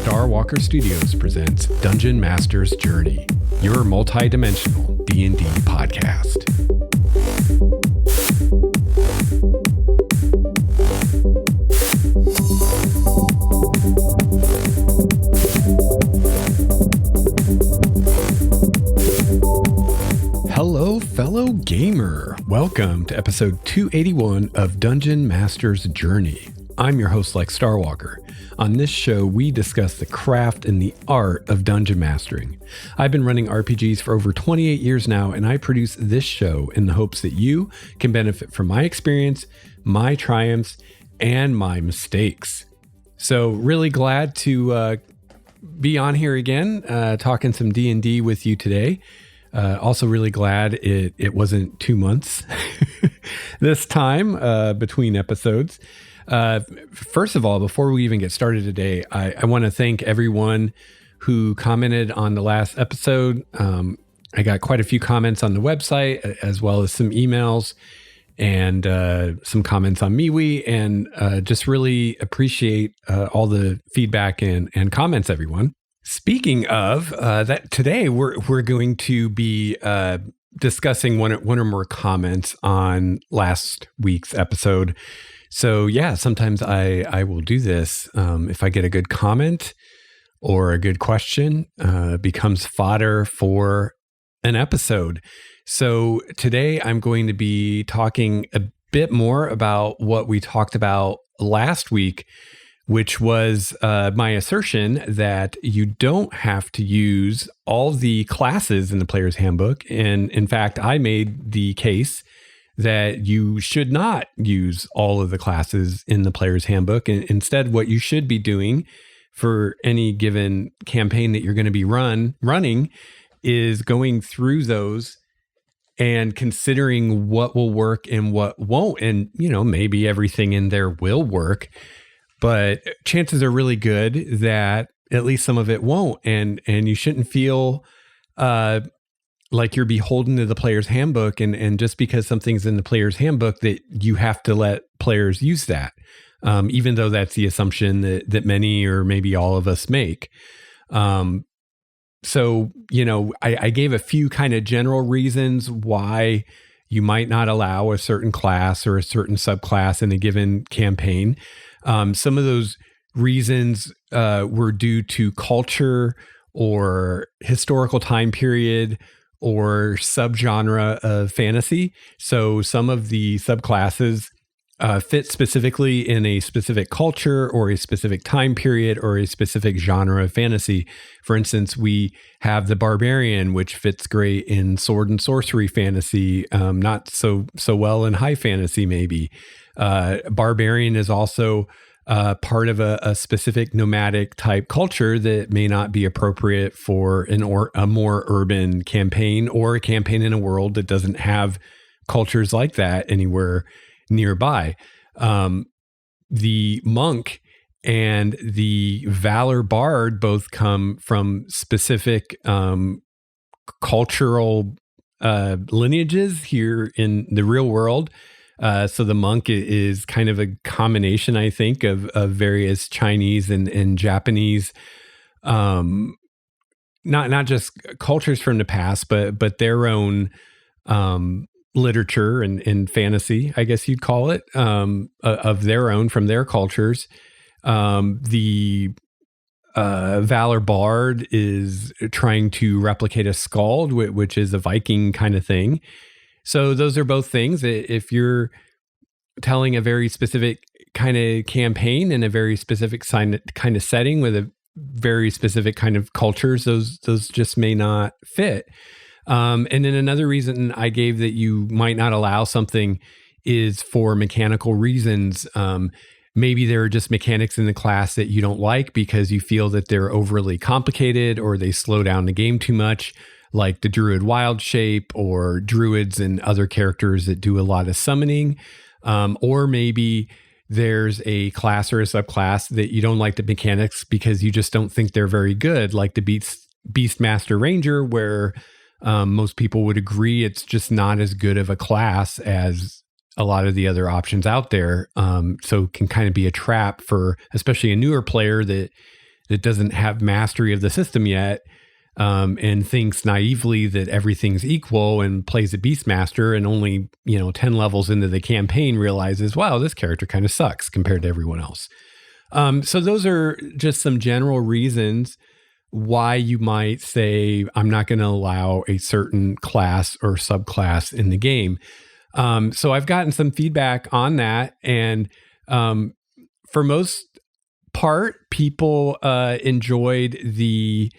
Star Walker Studios presents Dungeon Master's Journey, your multi-dimensional D&D podcast. Hello, fellow gamer. Welcome to episode 281 of Dungeon Master's Journey. I'm your host, Lex Starwalker. On this show, we discuss the craft and the art of dungeon mastering. I've been running RPGs for over 28 years now, and I produce this show in the hopes that you can benefit from my experience, my triumphs, and my mistakes. So really glad to be on here again, talking some D&D with you today. Also really glad it wasn't 2 months this time between episodes. First of all, before we even get started today, I want to thank everyone who commented on the last episode. I got quite a few comments on the website, as well as some emails and some comments on MeWe, and just really appreciate all the feedback and comments, everyone. Speaking of that, today we're going to be discussing one or more comments on last week's episode. So yeah, sometimes I will do this. If I get a good comment or a good question, becomes fodder for an episode. So today I'm going to be talking a bit more about what we talked about last week, which was my assertion that you don't have to use all the classes in the player's handbook. And in fact, I made the case that you should not use all of the classes in the player's handbook. And instead, what you should be doing for any given campaign that you're going to be running is going through those and considering what will work and what won't. And, maybe everything in there will work, but chances are really good that at least some of it won't. And you shouldn't feel like you're beholden to the player's handbook, and just because something's in the player's handbook that you have to let players use that, even though that's the assumption that many or maybe all of us make. So, I gave a few kind of general reasons why you might not allow a certain class or a certain subclass in a given campaign. Some of those reasons were due to culture or historical time period or subgenre of fantasy. So some of the subclasses fit specifically in a specific culture or a specific time period or a specific genre of fantasy. For instance, we have the barbarian, which fits great in sword and sorcery fantasy, not so well in high fantasy maybe. Barbarian is also part of a specific nomadic type culture that may not be appropriate for a more urban campaign, or a campaign in a world that doesn't have cultures like that anywhere nearby. The monk and the valor bard both come from specific cultural lineages here in the real world. So the monk is kind of a combination, I think, of various Chinese and Japanese, not just cultures from the past, but their own literature and fantasy, I guess you'd call it, of their own, from their cultures. The valor bard is trying to replicate a skald, which is a Viking kind of thing. So those are both things. If you're telling a very specific kind of campaign in a very specific kind of setting with a very specific kind of cultures, those just may not fit. And then another reason I gave that you might not allow something is for mechanical reasons. Maybe there are just mechanics in the class that you don't like because you feel that they're overly complicated or they slow down the game too much, like the Druid Wild Shape or Druids and other characters that do a lot of summoning. Or maybe there's a class or a subclass that you don't like the mechanics because you just don't think they're very good, like the Beastmaster Ranger, where most people would agree it's just not as good of a class as a lot of the other options out there. So it can kind of be a trap for especially a newer player that that doesn't have mastery of the system yet, and thinks naively that everything's equal and plays a Beastmaster, and only 10 levels into the campaign realizes, wow, this character kind of sucks compared to everyone else. So those are just some general reasons why you might say, I'm not going to allow a certain class or subclass in the game. So I've gotten some feedback on that, and for most part, people enjoyed the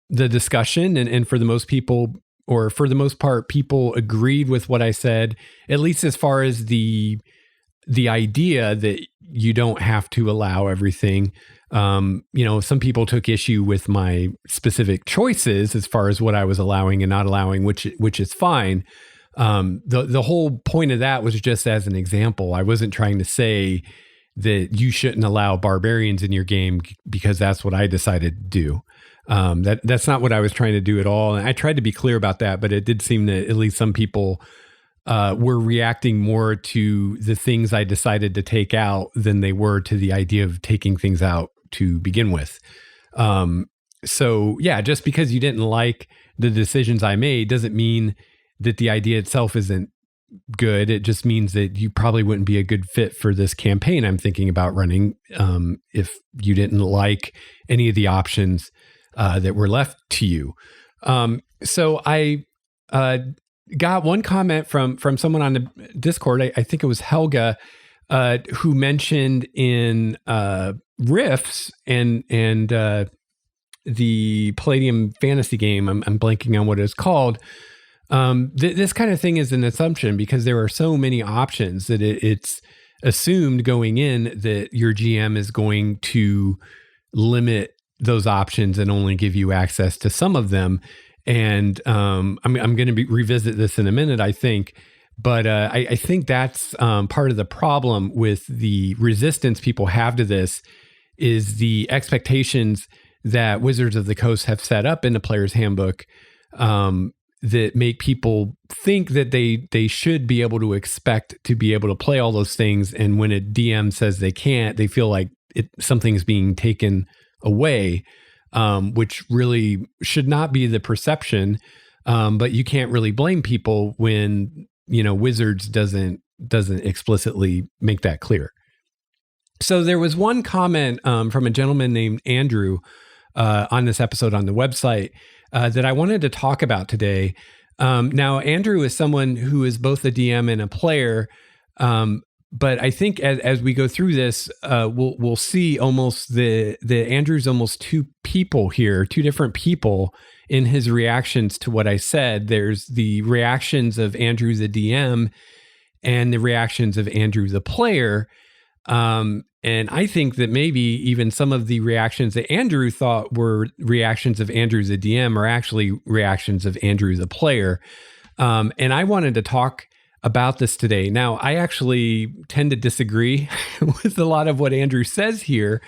discussion, and for the most part, people agreed with what I said, at least as far as the idea that you don't have to allow everything. Some people took issue with my specific choices as far as what I was allowing and not allowing, which is fine. The whole point of that was just as an example. I wasn't trying to say that you shouldn't allow barbarians in your game because that's what I decided to do. That's not what I was trying to do at all. And I tried to be clear about that, but it did seem that at least some people were reacting more to the things I decided to take out than they were to the idea of taking things out to begin with. So yeah, just because you didn't like the decisions I made doesn't mean that the idea itself isn't good. It just means that you probably wouldn't be a good fit for this campaign I'm thinking about running if you didn't like any of the options that were left to you. So I got one comment from someone on the Discord. I think it was Helga, who mentioned in Rifts and the Palladium fantasy game. I'm blanking on what it's called. This kind of thing is an assumption because there are so many options that it's assumed going in that your GM is going to limit those options and only give you access to some of them. And I'm going to revisit this in a minute, I think. But I think that's part of the problem with the resistance people have to this is the expectations that Wizards of the Coast have set up in the Player's Handbook that make people think that they should be able to expect to be able to play all those things. And when a DM says they can't, they feel like something's being taken away, which really should not be the perception. But you can't really blame people when, Wizards doesn't explicitly make that clear. So there was one comment from a gentleman named Andrew on this episode on the website that I wanted to talk about today. Now, Andrew is someone who is both a DM and a player, but I think as we go through this, we'll see almost the Andrew's almost two different people in his reactions to what I said. There's the reactions of Andrew the DM and the reactions of Andrew the player. And I think that maybe even some of the reactions that Andrew thought were reactions of Andrew the DM are actually reactions of Andrew the player. And I wanted to talk about this today. Now, I actually tend to disagree with a lot of what Andrew says here.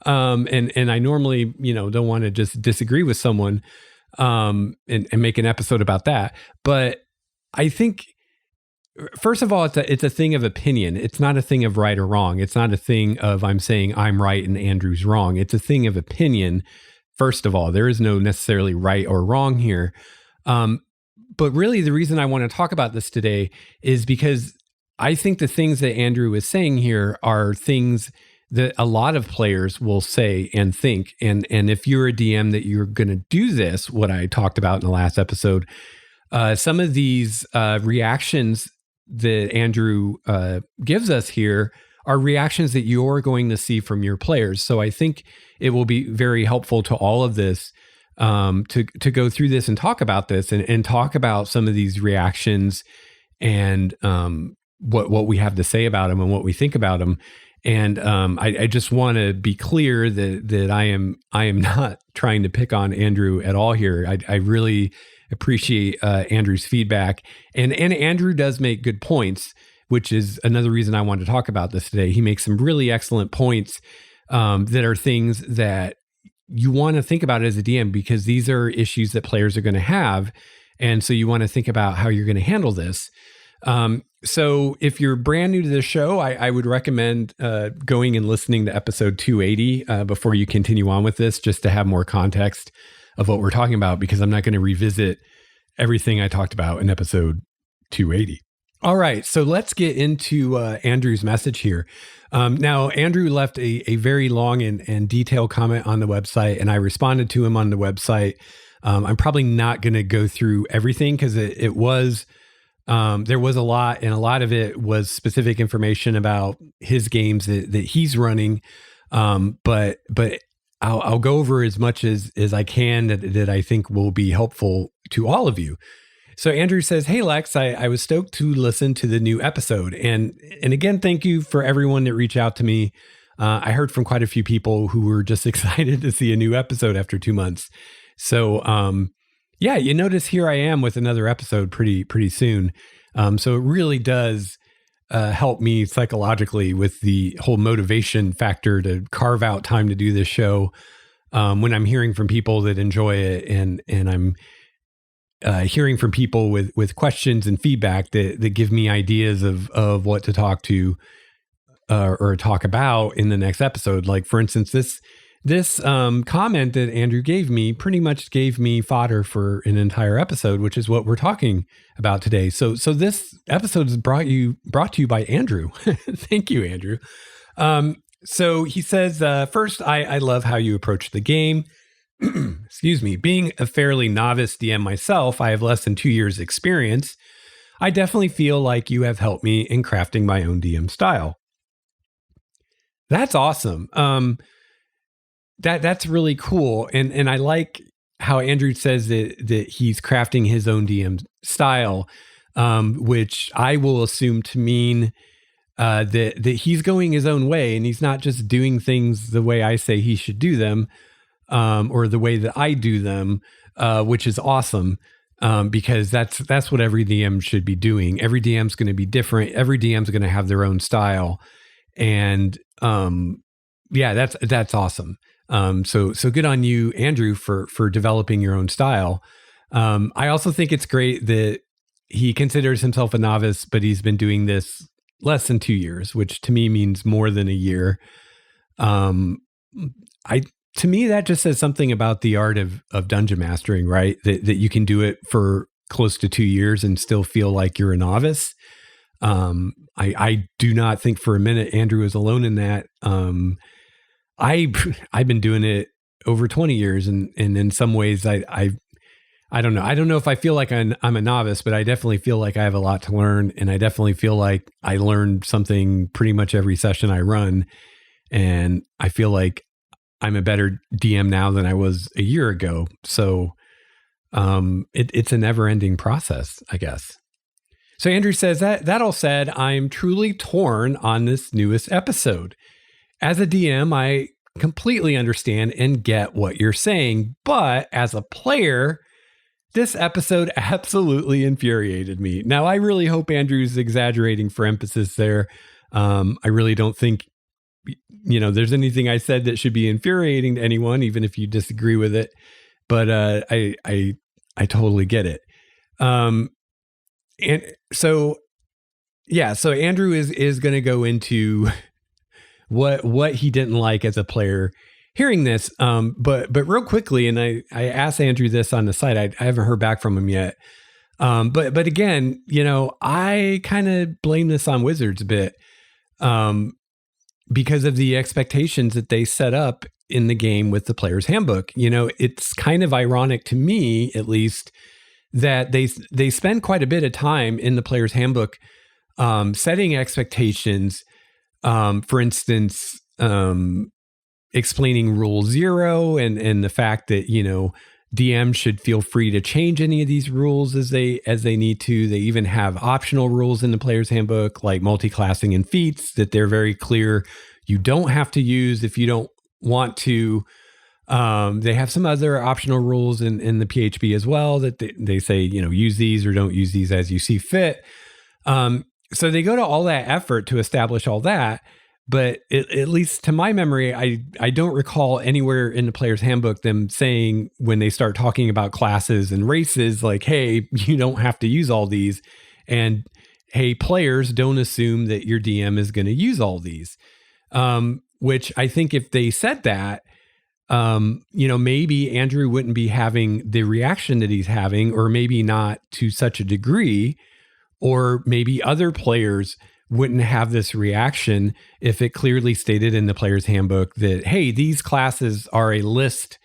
And I normally, don't want to just disagree with someone and make an episode about that. But I think, first of all, it's a thing of opinion. It's not a thing of right or wrong. It's not a thing of I'm saying I'm right and Andrew's wrong. It's a thing of opinion. First of all, there is no necessarily right or wrong here. But really, the reason I want to talk about this today is because I think the things that Andrew is saying here are things that a lot of players will say and think. And if you're a DM that you're going to do this, what I talked about in the last episode, some of these reactions that Andrew gives us here are reactions that you're going to see from your players. So I think it will be very helpful to all of this to go through this and talk about this and talk about some of these reactions and what we have to say about them and what we think about them. And I just want to be clear that I am not trying to pick on Andrew at all here. I really appreciate Andrew's feedback, and Andrew does make good points, which is another reason I wanted to talk about this today. He makes some really excellent points that are things that you want to think about as a DM, because these are issues that players are going to have, and so you want to think about how you're going to handle this. So if you're brand new to the show, I would recommend going and listening to episode 280 before you continue on with this, just to have more context of what we're talking about, because I'm not going to revisit everything I talked about in episode 280. All right, so let's get into Andrew's message here. Now, Andrew left a very long and detailed comment on the website, and I responded to him on the website. I'm probably not going to go through everything because there was a lot, and a lot of it was specific information about his games that he's running. But I'll go over as much as I can that I think will be helpful to all of you. So Andrew says, "Hey Lex, I was stoked to listen to the new episode, and again, thank you for everyone that reached out to me. I heard from quite a few people who were just excited to see a new episode after 2 months. So yeah, you notice here I am with another episode pretty soon. So it really does help me psychologically with the whole motivation factor to carve out time to do this show. When I'm hearing from people that enjoy it, and I'm hearing from people with questions and feedback that give me ideas of what to talk to or talk about in the next episode. Like, for instance, this comment that Andrew gave me pretty much gave me fodder for an entire episode, which is what we're talking about today. So this episode is brought to you by Andrew. Thank you, Andrew. So he says, first, I love how you approach the game. Excuse me. Being a fairly novice DM myself, I have less than 2 years experience. I definitely feel like you have helped me in crafting my own DM style. That's awesome. That's really cool. And I like how Andrew says that he's crafting his own DM style, which I will assume to mean that he's going his own way, and he's not just doing things the way I say he should do them, or the way that I do them, which is awesome, because that's what every DM should be doing. Every DM's going to be different. Every DM's going to have their own style, and yeah, that's awesome. So good on you, Andrew, for developing your own style. I also think it's great that he considers himself a novice, but he's been doing this less than 2 years, which to me means more than a year. To me, that just says something about the art of dungeon mastering, right? That you can do it for close to 2 years and still feel like you're a novice. I do not think for a minute Andrew is alone in that. I've been doing it over 20 years, and in some ways I don't know. I don't know if I feel like I'm a novice, but I definitely feel like I have a lot to learn, and I definitely feel like I learned something pretty much every session I run, and I feel like I'm a better DM now than I was a year ago. So it's a never-ending process, I guess. So Andrew says that all said, I'm truly torn on this newest episode. As a DM, I completely understand and get what you're saying, but as a player, this episode absolutely infuriated me. Now, I really hope Andrew's exaggerating for emphasis there. I really don't think there's anything I said that should be infuriating to anyone, even if you disagree with it. But I totally get it. And so Andrew is going to go into what he didn't like as a player hearing this. But real quickly, and I asked Andrew this on the site. I haven't heard back from him yet. But again, I kind of blame this on Wizards a bit. Because of the expectations that they set up in the game with the player's handbook. It's kind of ironic to me, at least, that they spend quite a bit of time in the player's handbook setting expectations. For instance, explaining Rule 0 and the fact that, DMs should feel free to change any of these rules as they need to. They even have optional rules in the player's handbook, like multi-classing and feats, that they're very clear you don't have to use if you don't want to. They have some other optional rules in the PHB as well that they say, use these or don't use these as you see fit. So they go to all that effort to establish all that. But at least to my memory, I don't recall anywhere in the player's handbook them saying, when they start talking about classes and races, like, hey, you don't have to use all these. And hey, players, don't assume that your DM is going to use all these. Which I think if they said that, maybe Andrew wouldn't be having the reaction that he's having, or maybe not to such a degree, or maybe other players wouldn't have this reaction if it clearly stated in the player's handbook that, hey, these classes are a list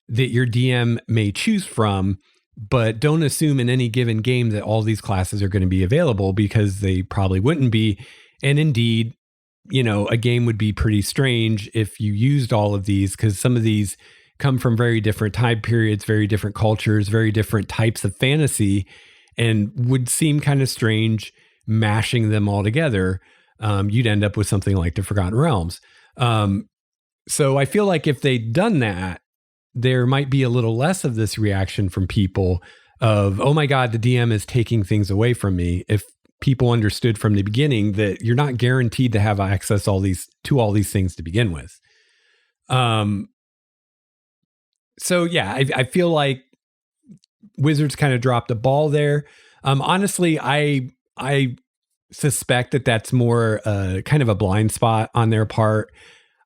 that your DM may choose from, but don't assume in any given game that all these classes are going to be available, because they probably wouldn't be. And indeed, a game would be pretty strange if you used all of these, because some of these come from very different time periods, very different cultures, very different types of fantasy, and would seem kind of strange mashing them all together. You'd end up with something like the Forgotten Realms. So I feel like if they'd done that, there might be a little less of this reaction from people of, oh my God, the DM is taking things away from me. If people understood from the beginning that you're not guaranteed to have access to all these things to begin with. So yeah, I feel like Wizards kind of dropped the ball there. Honestly, I suspect that that's more kind of a blind spot on their part.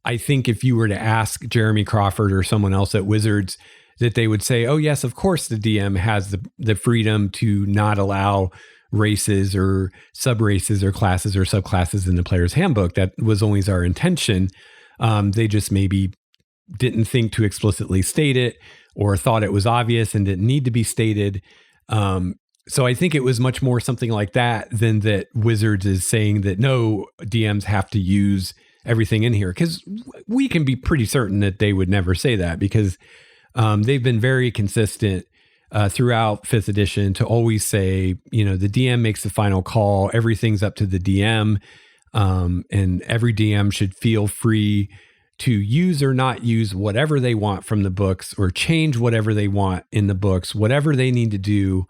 I think if you were to ask Jeremy Crawford or someone else at Wizards, that they would say, oh yes, of course the DM has the freedom to not allow races or sub-races or classes or subclasses in the player's handbook. That was always our intention. They just maybe didn't think to explicitly state it, or thought it was obvious and didn't need to be stated. So I think it was much more something like that than that Wizards is saying that no, DMs have to use everything in here, because we can be pretty certain that they would never say that, because they've been very consistent throughout 5th edition to always say, the DM makes the final call. Everything's up to the DM, and every DM should feel free to use or not use whatever they want from the books, or change whatever they want in the books, whatever they need to do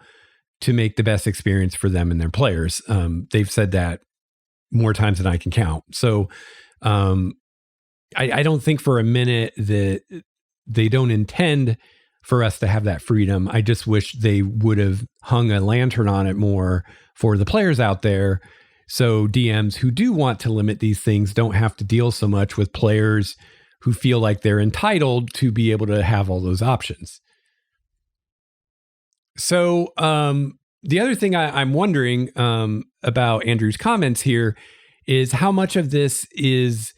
to make the best experience for them and their players. They've said that more times than I can count. So I don't think for a minute that they don't intend for us to have that freedom. I just wish they would have hung a lantern on it more for the players out there, so DMs who do want to limit these things don't have to deal so much with players who feel like they're entitled to be able to have all those options. So the other thing I'm wondering about Andrew's comments here is how much of this is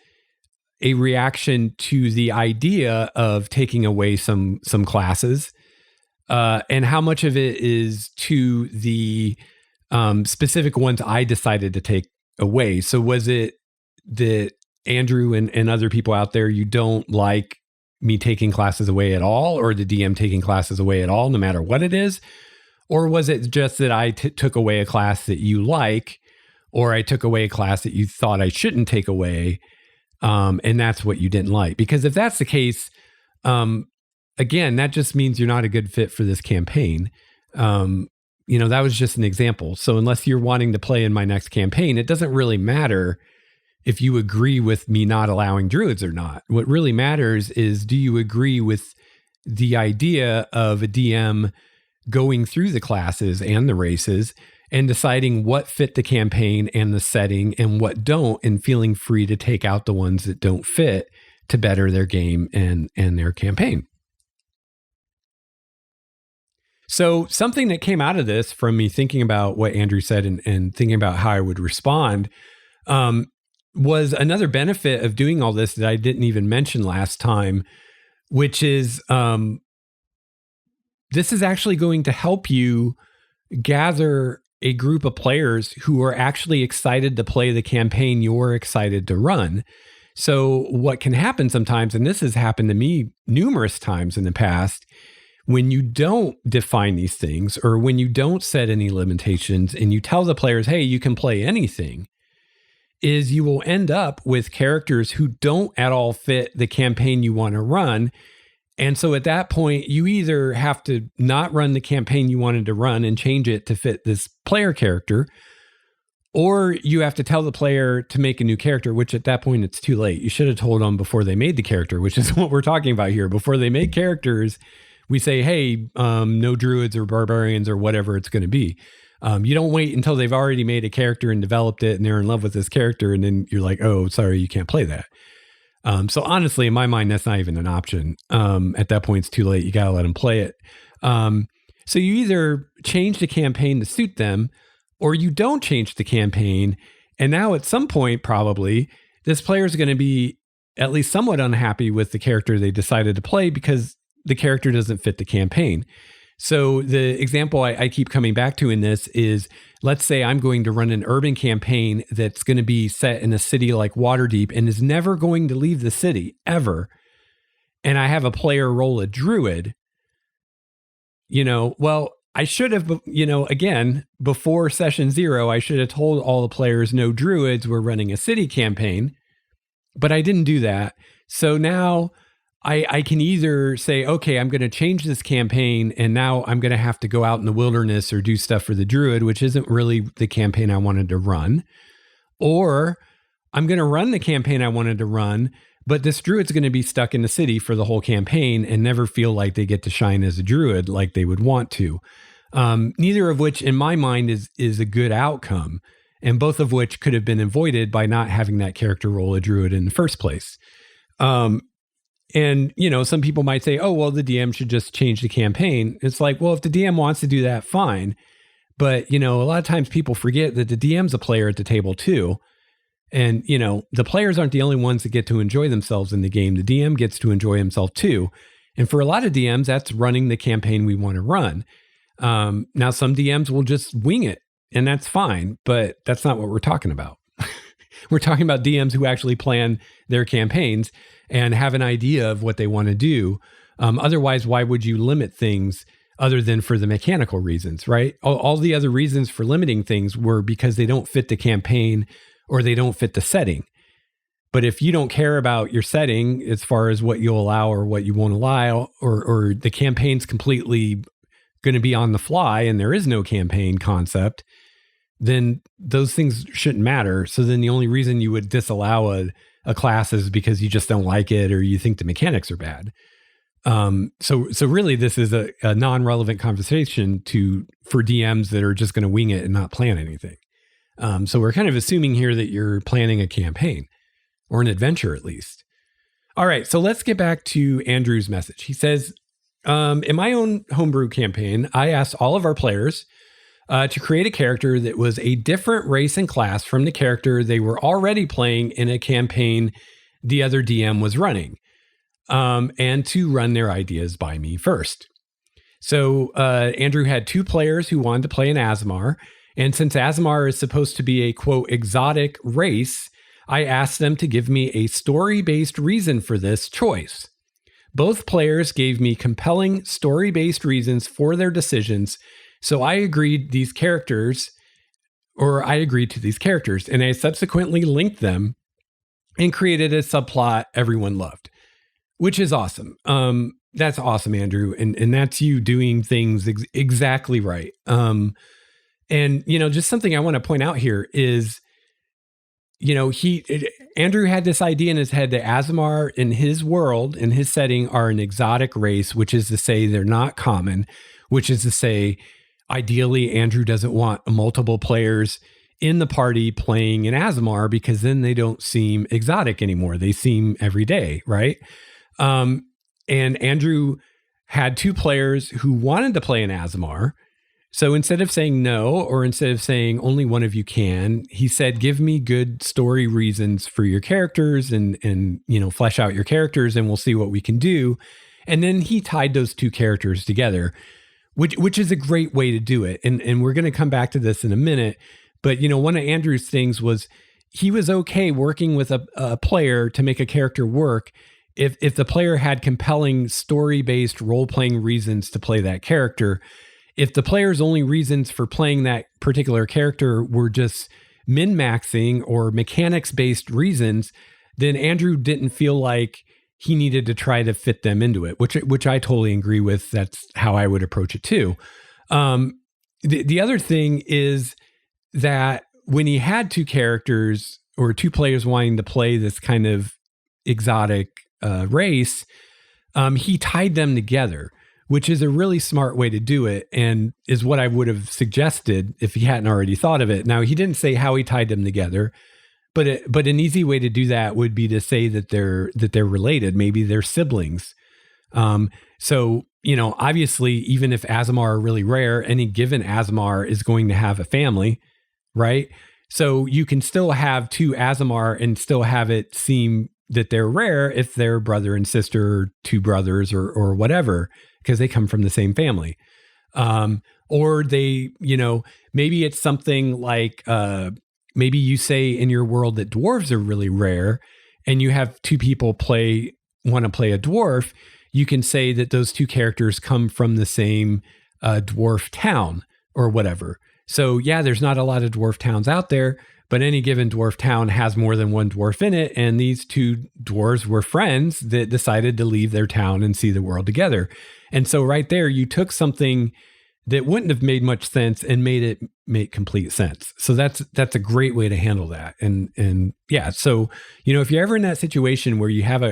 a reaction to the idea of taking away some classes, and how much of it is to the specific ones I decided to take away. So was it that Andrew and other people out there, you don't like me taking classes away at all, or the DM taking classes away at all, no matter what it is? Or was it just that I took away a class that you like, or I took away a class that you thought I shouldn't take away, and that's what you didn't like? Because if that's the case, again, that just means you're not a good fit for this campaign. That was just an example. So unless you're wanting to play in my next campaign, it doesn't really matter if you agree with me not allowing druids or not. What really matters is, do you agree with the idea of a DM going through the classes and the races and deciding what fit the campaign and the setting and what don't, and feeling free to take out the ones that don't fit to better their game and their campaign? So something that came out of this from me thinking about what Andrew said and thinking about how I would respond was another benefit of doing all this that I didn't even mention last time, which is this is actually going to help you gather a group of players who are actually excited to play the campaign you're excited to run. So what can happen sometimes, and this has happened to me numerous times in the past, when you don't define these things, or when you don't set any limitations and you tell the players, hey, you can play anything, is you will end up with characters who don't at all fit the campaign you want to run. And so at that point, you either have to not run the campaign you wanted to run and change it to fit this player character, or you have to tell the player to make a new character, which at that point, it's too late. You should have told them before they made the character, which is what we're talking about here. Before they make characters, we say, hey, no druids or barbarians or whatever it's going to be. You don't wait until they've already made a character and developed it and they're in love with this character. And then you're like, oh, sorry, you can't play that. So honestly, in my mind, that's not even an option. At that point, it's too late. You got to let them play it. So you either change the campaign to suit them or you don't change the campaign. And now at some point, probably, this player is going to be at least somewhat unhappy with the character they decided to play because the character doesn't fit the campaign. So the example I keep coming back to in this is, let's say I'm going to run an urban campaign that's going to be set in a city like Waterdeep and is never going to leave the city, ever. And I have a player roll a druid. Well, I should have, again, before session 0, I should have told all the players no druids, we're running a city campaign. But I didn't do that. So now I can either say, okay, I'm going to change this campaign and now I'm going to have to go out in the wilderness or do stuff for the druid, which isn't really the campaign I wanted to run. Or I'm going to run the campaign I wanted to run, but this druid's going to be stuck in the city for the whole campaign and never feel like they get to shine as a druid like they would want to. Neither of which, in my mind, is a good outcome. And both of which could have been avoided by not having that character roll a druid in the first place. And, some people might say, oh, well, the DM should just change the campaign. It's like, well, if the DM wants to do that, fine. But, a lot of times people forget that the DM's a player at the table too. And, the players aren't the only ones that get to enjoy themselves in the game. The DM gets to enjoy himself too. And for a lot of DMs, that's running the campaign we want to run. Now, some DMs will just wing it. And that's fine, but that's not what we're talking about. We're talking about DMs who actually plan their campaigns and have an idea of what they want to do. Otherwise, why would you limit things other than for the mechanical reasons, right? All the other reasons for limiting things were because they don't fit the campaign or they don't fit the setting. But if you don't care about your setting as far as what you'll allow or what you won't allow, or the campaign's completely going to be on the fly and there is no campaign concept, then those things shouldn't matter. So then the only reason you would disallow a class is because you just don't like it or you think the mechanics are bad. So really this is a non-relevant conversation for DMs that are just going to wing it and not plan anything. So we're kind of assuming here that you're planning a campaign or an adventure at least. All right, so let's get back to Andrew's message. He says, in my own homebrew campaign, I asked all of our players to create a character that was a different race and class from the character they were already playing in a campaign the other DM was running, and to run their ideas by me first. So Andrew had 2 players who wanted to play an Aasimar, and since Aasimar is supposed to be a, quote, exotic race, I asked them to give me a story-based reason for this choice. Both players gave me compelling story-based reasons for their decisions, so I agreed to these characters, and I subsequently linked them and created a subplot everyone loved, which is awesome. That's awesome, Andrew, and that's you doing things exactly right. And just something I want to point out here is, Andrew had this idea in his head that Aasimar in his world, in his setting, are an exotic race, which is to say they're not common, which is to say, ideally, Andrew doesn't want multiple players in the party playing an Aasimar because then they don't seem exotic anymore. They seem everyday, right? And Andrew had 2 players who wanted to play an Aasimar. So instead of saying no, or instead of saying only one of you can, he said, give me good story reasons for your characters and flesh out your characters and we'll see what we can do. And then he tied those 2 characters together, which is a great way to do it. And we're going to come back to this in a minute. But, one of Andrew's things was he was okay working with a player to make a character work if the player had compelling story-based role-playing reasons to play that character. If the player's only reasons for playing that particular character were just min-maxing or mechanics-based reasons, then Andrew didn't feel like he needed to try to fit them into it, which I totally agree with. That's how I would approach it too. The other thing is that when he had 2 characters or 2 players wanting to play this kind of exotic race, he tied them together, which is a really smart way to do it and is what I would have suggested if he hadn't already thought of it. Now, he didn't say how he tied them together, but an easy way to do that would be to say that they're related. Maybe they're siblings. So, obviously, even if Aasimar are really rare, any given Aasimar is going to have a family, right? So you can still have two Aasimar and still have it seem that they're rare if they're brother and sister, or two brothers, or whatever, because they come from the same family. Or they, maybe it's something like, maybe you say in your world that dwarves are really rare and you have two people want to play a dwarf. You can say that those two characters come from the same dwarf town or whatever. So yeah, there's not a lot of dwarf towns out there, but any given dwarf town has more than one dwarf in it. And these two dwarves were friends that decided to leave their town and see the world together. And so right there, you took something that wouldn't have made much sense and made it make complete sense. So that's a great way to handle that. And yeah, so, if you're ever in that situation where you have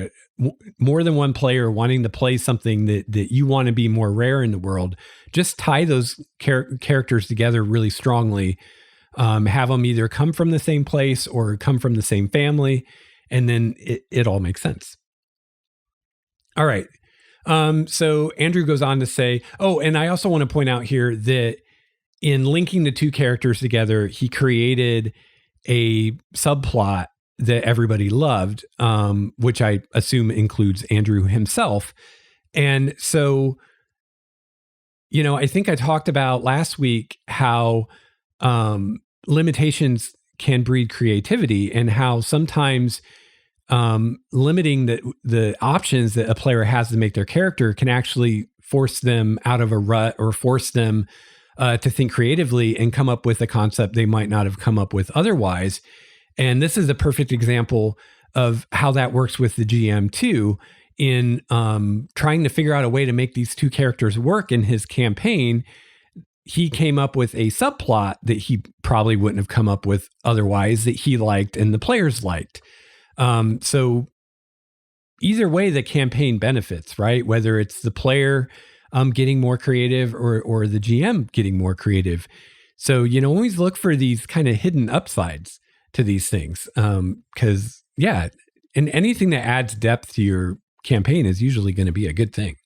more than one player wanting to play something that you want to be more rare in the world, just tie those characters together really strongly. Have them either come from the same place or come from the same family, and then it all makes sense. All right. So Andrew goes on to say, and I also want to point out here that in linking the two characters together, he created a subplot that everybody loved, which I assume includes Andrew himself. And so, I think I talked about last week how limitations can breed creativity, and how sometimes limiting the options that a player has to make their character can actually force them out of a rut or force them to think creatively and come up with a concept they might not have come up with otherwise. And this is a perfect example of how that works with the GM too, in trying to figure out a way to make these two characters work in his campaign. He came up with a subplot that he probably wouldn't have come up with otherwise, that he liked and the players liked. So either way, the campaign benefits, right? Whether it's the player getting more creative or the GM getting more creative. So, always look for these kind of hidden upsides to these things. Because, yeah, and anything that adds depth to your campaign is usually going to be a good thing.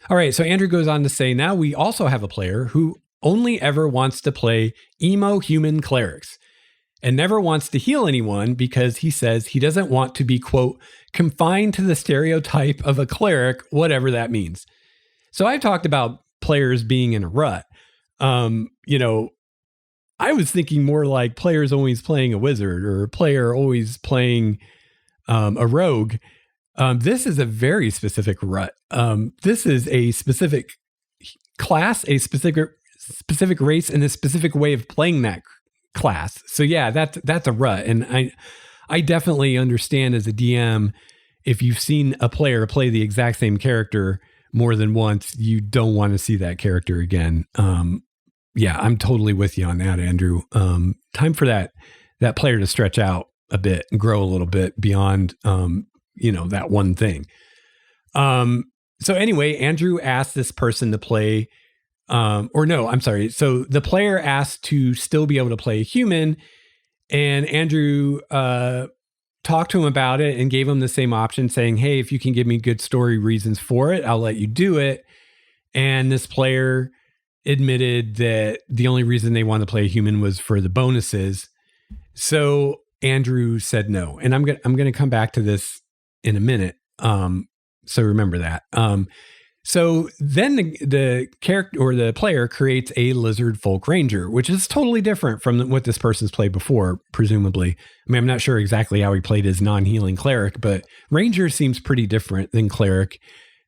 All right, so Andrew goes on to say, now we also have a player who only ever wants to play emo human clerics and never wants to heal anyone because he says he doesn't want to be, quote, confined to the stereotype of a cleric, whatever that means. So I've talked about players being in a rut. I was thinking more like players always playing a wizard or a player always playing a rogue. This is a very specific rut. This is a specific class, a specific race, and a specific way of playing that class. So yeah, that's a rut. And I definitely understand as a DM, if you've seen a player play the exact same character more than once, you don't want to see that character again. Yeah, I'm totally with you on that, Andrew. Time for that player to stretch out a bit and grow a little bit beyond, that one thing. So anyway, Andrew asked this person to play, So the player asked to still be able to play a human, and Andrew talked to him about it and gave him the same option, saying, hey, if you can give me good story reasons for it, I'll let you do it. And this player admitted that the only reason they wanted to play a human was for the bonuses. So Andrew said no. And I'm going to come back to this in a minute. So remember that. So then the character or the player creates a lizard folk ranger, which is totally different from what this person's played before, presumably. I mean, I'm not sure exactly how he played his non-healing cleric, but ranger seems pretty different than cleric,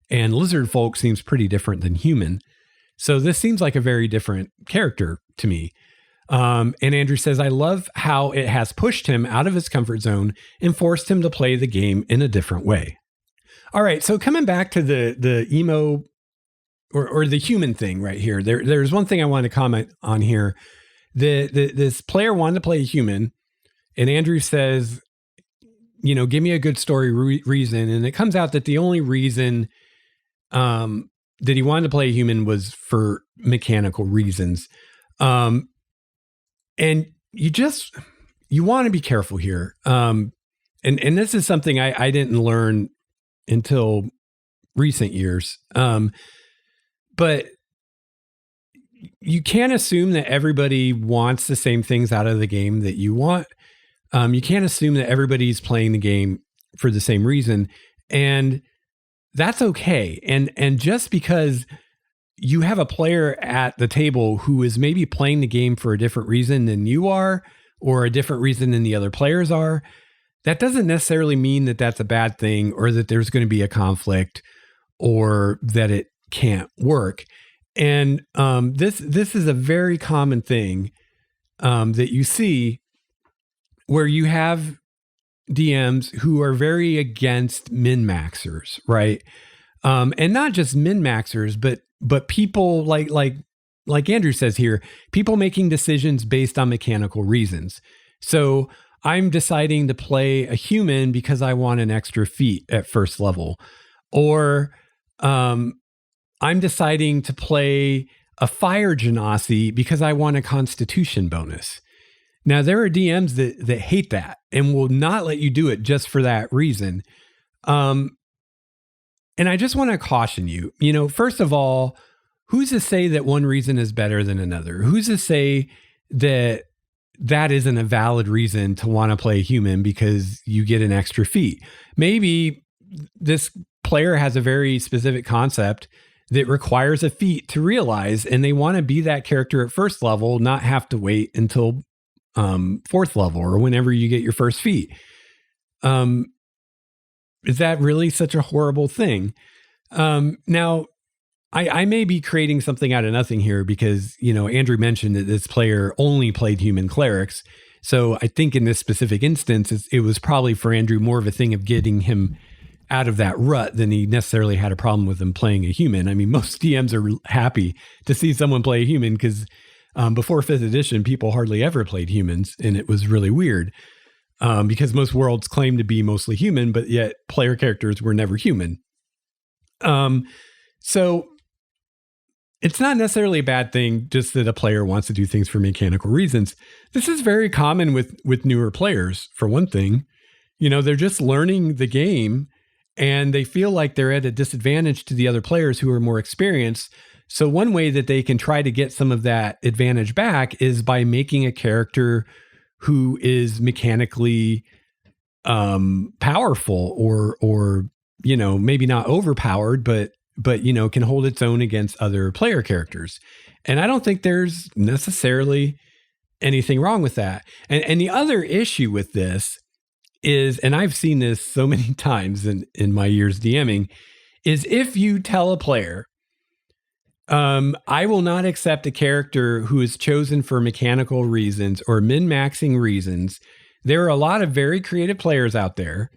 and lizard folk seems pretty different than human. So this seems like a very different character to me. And Andrew says, I love how it has pushed him out of his comfort zone and forced him to play the game in a different way. All right, so coming back to the emo or the human thing right here, there's one thing I want to comment on here. This player wanted to play a human, and Andrew says, give me a good story reason. And it comes out that the only reason that he wanted to play a human was for mechanical reasons. And you want to be careful here. And this is something I didn't learn until recent years. But you can't assume that everybody wants the same things out of the game that you want. You can't assume that everybody's playing the game for the same reason. And that's okay. And just because you have a player at the table who is maybe playing the game for a different reason than you are, or a different reason than the other players are, that doesn't necessarily mean that that's a bad thing, or that there's going to be a conflict, or that it can't work. And this is a very common thing that you see, where you have DMs who are very against min-maxers, right? And not just min-maxers, but people like Andrew says here, people making decisions based on mechanical reasons. So I'm deciding to play a human because I want an extra feat at first level, or I'm deciding to play a fire genasi because I want a constitution bonus. Now, there are DMs that hate that and will not let you do it just for that reason. And I just want to caution you, first of all, who's to say that one reason is better than another? Who's to say that that isn't a valid reason to want to play a human because you get an extra feat? Maybe this player has a very specific concept that requires a feat to realize, and they want to be that character at first level, not have to wait until fourth level or whenever you get your first feat. Is that really such a horrible thing? Now, I may be creating something out of nothing here because, Andrew mentioned that this player only played human clerics. So I think in this specific instance, it was probably for Andrew more of a thing of getting him out of that rut than he necessarily had a problem with him playing a human. I mean, most DMs are happy to see someone play a human because before 5th edition, people hardly ever played humans, and it was really weird because most worlds claim to be mostly human, but yet player characters were never human. So it's not necessarily a bad thing just that a player wants to do things for mechanical reasons. This is very common with newer players, for one thing. They're just learning the game and they feel like they're at a disadvantage to the other players who are more experienced. So one way that they can try to get some of that advantage back is by making a character who is mechanically powerful or maybe not overpowered, but can hold its own against other player characters. And I don't think there's necessarily anything wrong with that. And the other issue with this is, and I've seen this so many times in my years DMing, is if you tell a player, I will not accept a character who is chosen for mechanical reasons or min-maxing reasons. There are a lot of very creative players out there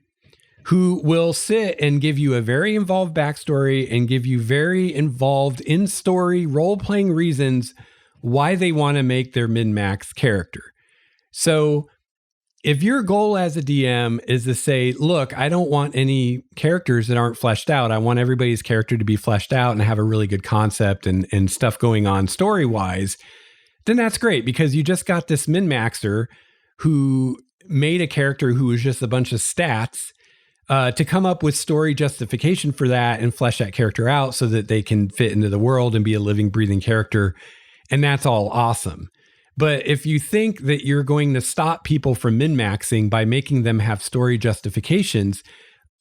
who will sit and give you a very involved backstory and give you very involved in-story role-playing reasons why they want to make their min-max character. So if your goal as a DM is to say, look, I don't want any characters that aren't fleshed out. I want everybody's character to be fleshed out and have a really good concept and stuff going on story-wise, then that's great because you just got this min-maxer who made a character who was just a bunch of stats to come up with story justification for that and flesh that character out so that they can fit into the world and be a living, breathing character. And that's all awesome. But if you think that you're going to stop people from min-maxing by making them have story justifications,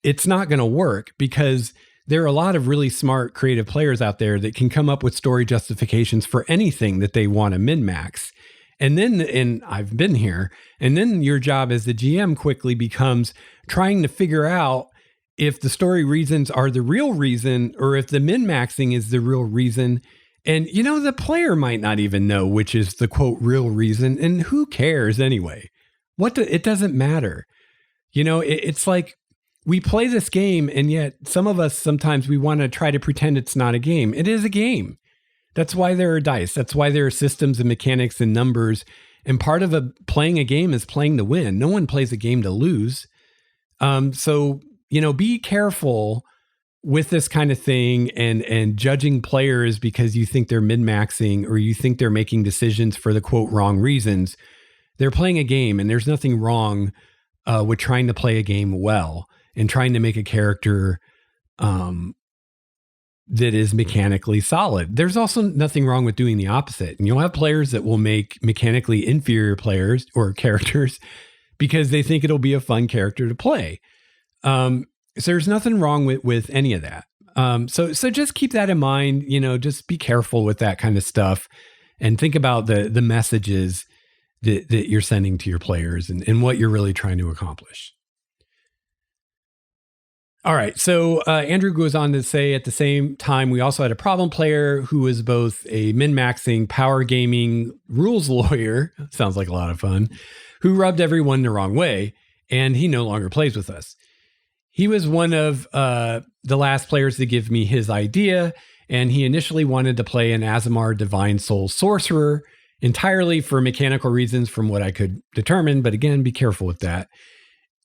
it's not going to work because there are a lot of really smart creative players out there that can come up with story justifications for anything that they want to min-max. And I've been here, and then your job as the GM quickly becomes trying to figure out if the story reasons are the real reason or if the min-maxing is the real reason. And, the player might not even know which is the quote real reason. And who cares anyway? It doesn't matter. It's like we play this game and yet some of us, sometimes we want to try to pretend it's not a game. It is a game. That's why there are dice. That's why there are systems and mechanics and numbers. And part of playing a game is playing to win. No one plays a game to lose. So, be careful with this kind of thing and judging players because you think they're min-maxing or you think they're making decisions for the quote wrong reasons. They're playing a game, and there's nothing wrong with trying to play a game well and trying to make a character that is mechanically solid. There's also nothing wrong with doing the opposite. And you'll have players that will make mechanically inferior players or characters because they think it'll be a fun character to play. So there's nothing wrong with any of that. So just keep that in mind, just be careful with that kind of stuff and think about the messages that you're sending to your players and what you're really trying to accomplish. All right. So Andrew goes on to say at the same time, we also had a problem player who was both a min-maxing power gaming rules lawyer. Sounds like a lot of fun, who rubbed everyone the wrong way. And he no longer plays with us. He was one of the last players to give me his idea, and he initially wanted to play an Aasimar Divine Soul Sorcerer entirely for mechanical reasons from what I could determine, but again, be careful with that.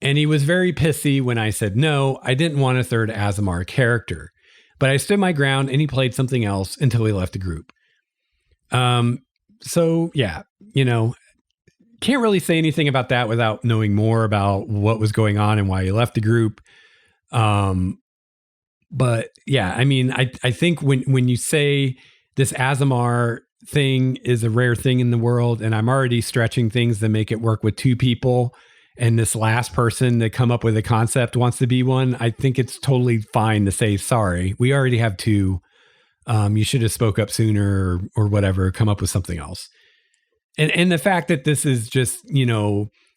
And he was very pissy when I said no, I didn't want a third Aasimar character, but I stood my ground and he played something else until he left the group. So yeah, can't really say anything about that without knowing more about what was going on and why he left the group. But yeah, I mean, I think when you say this Aasimar thing is a rare thing in the world, and I'm already stretching things to make it work with two people, and this last person that come up with a concept wants to be one, I think it's totally fine to say, sorry, we already have two. You should have spoke up sooner or whatever, come up with something else. And the fact that this is just,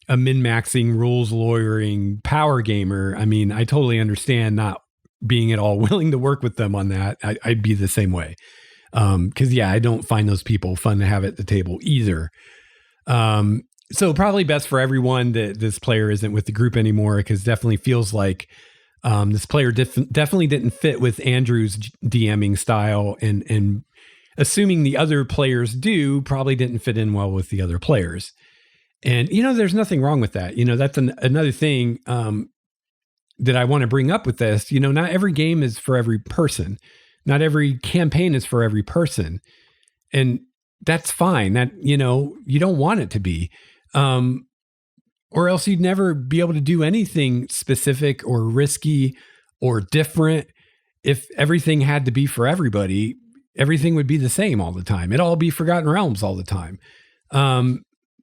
a min-maxing, rules lawyering power gamer, I mean, I totally understand not being at all willing to work with them on that. I'd be the same way. Because, yeah, I don't find those people fun to have at the table either. So probably best for everyone that this player isn't with the group anymore, because definitely feels like this player definitely didn't fit with Andrew's DMing style, and assuming the other players do, probably didn't fit in well with the other players. And, there's nothing wrong with that. That's another thing that I want to bring up with this. Not every game is for every person. Not every campaign is for every person. And that's fine. That, you don't want it to be. Or else you'd never be able to do anything specific or risky or different. If everything had to be for everybody, everything would be the same all the time. It'd all be Forgotten Realms all the time.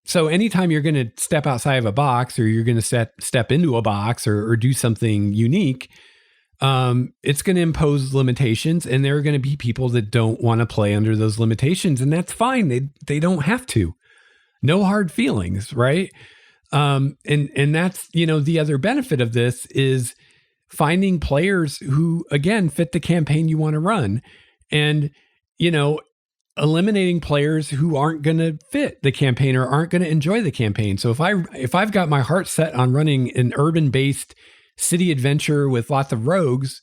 So anytime you're going to step outside of a box, or you're going to step into a box or do something unique, it's going to impose limitations, and there are going to be people that don't want to play under those limitations, and that's fine. They don't have to. No hard feelings, right? And that's, the other benefit of this is finding players who, again, fit the campaign you want to run, and, eliminating players who aren't going to fit the campaign or aren't going to enjoy the campaign. So if I've got my heart set on running an urban-based city adventure with lots of rogues,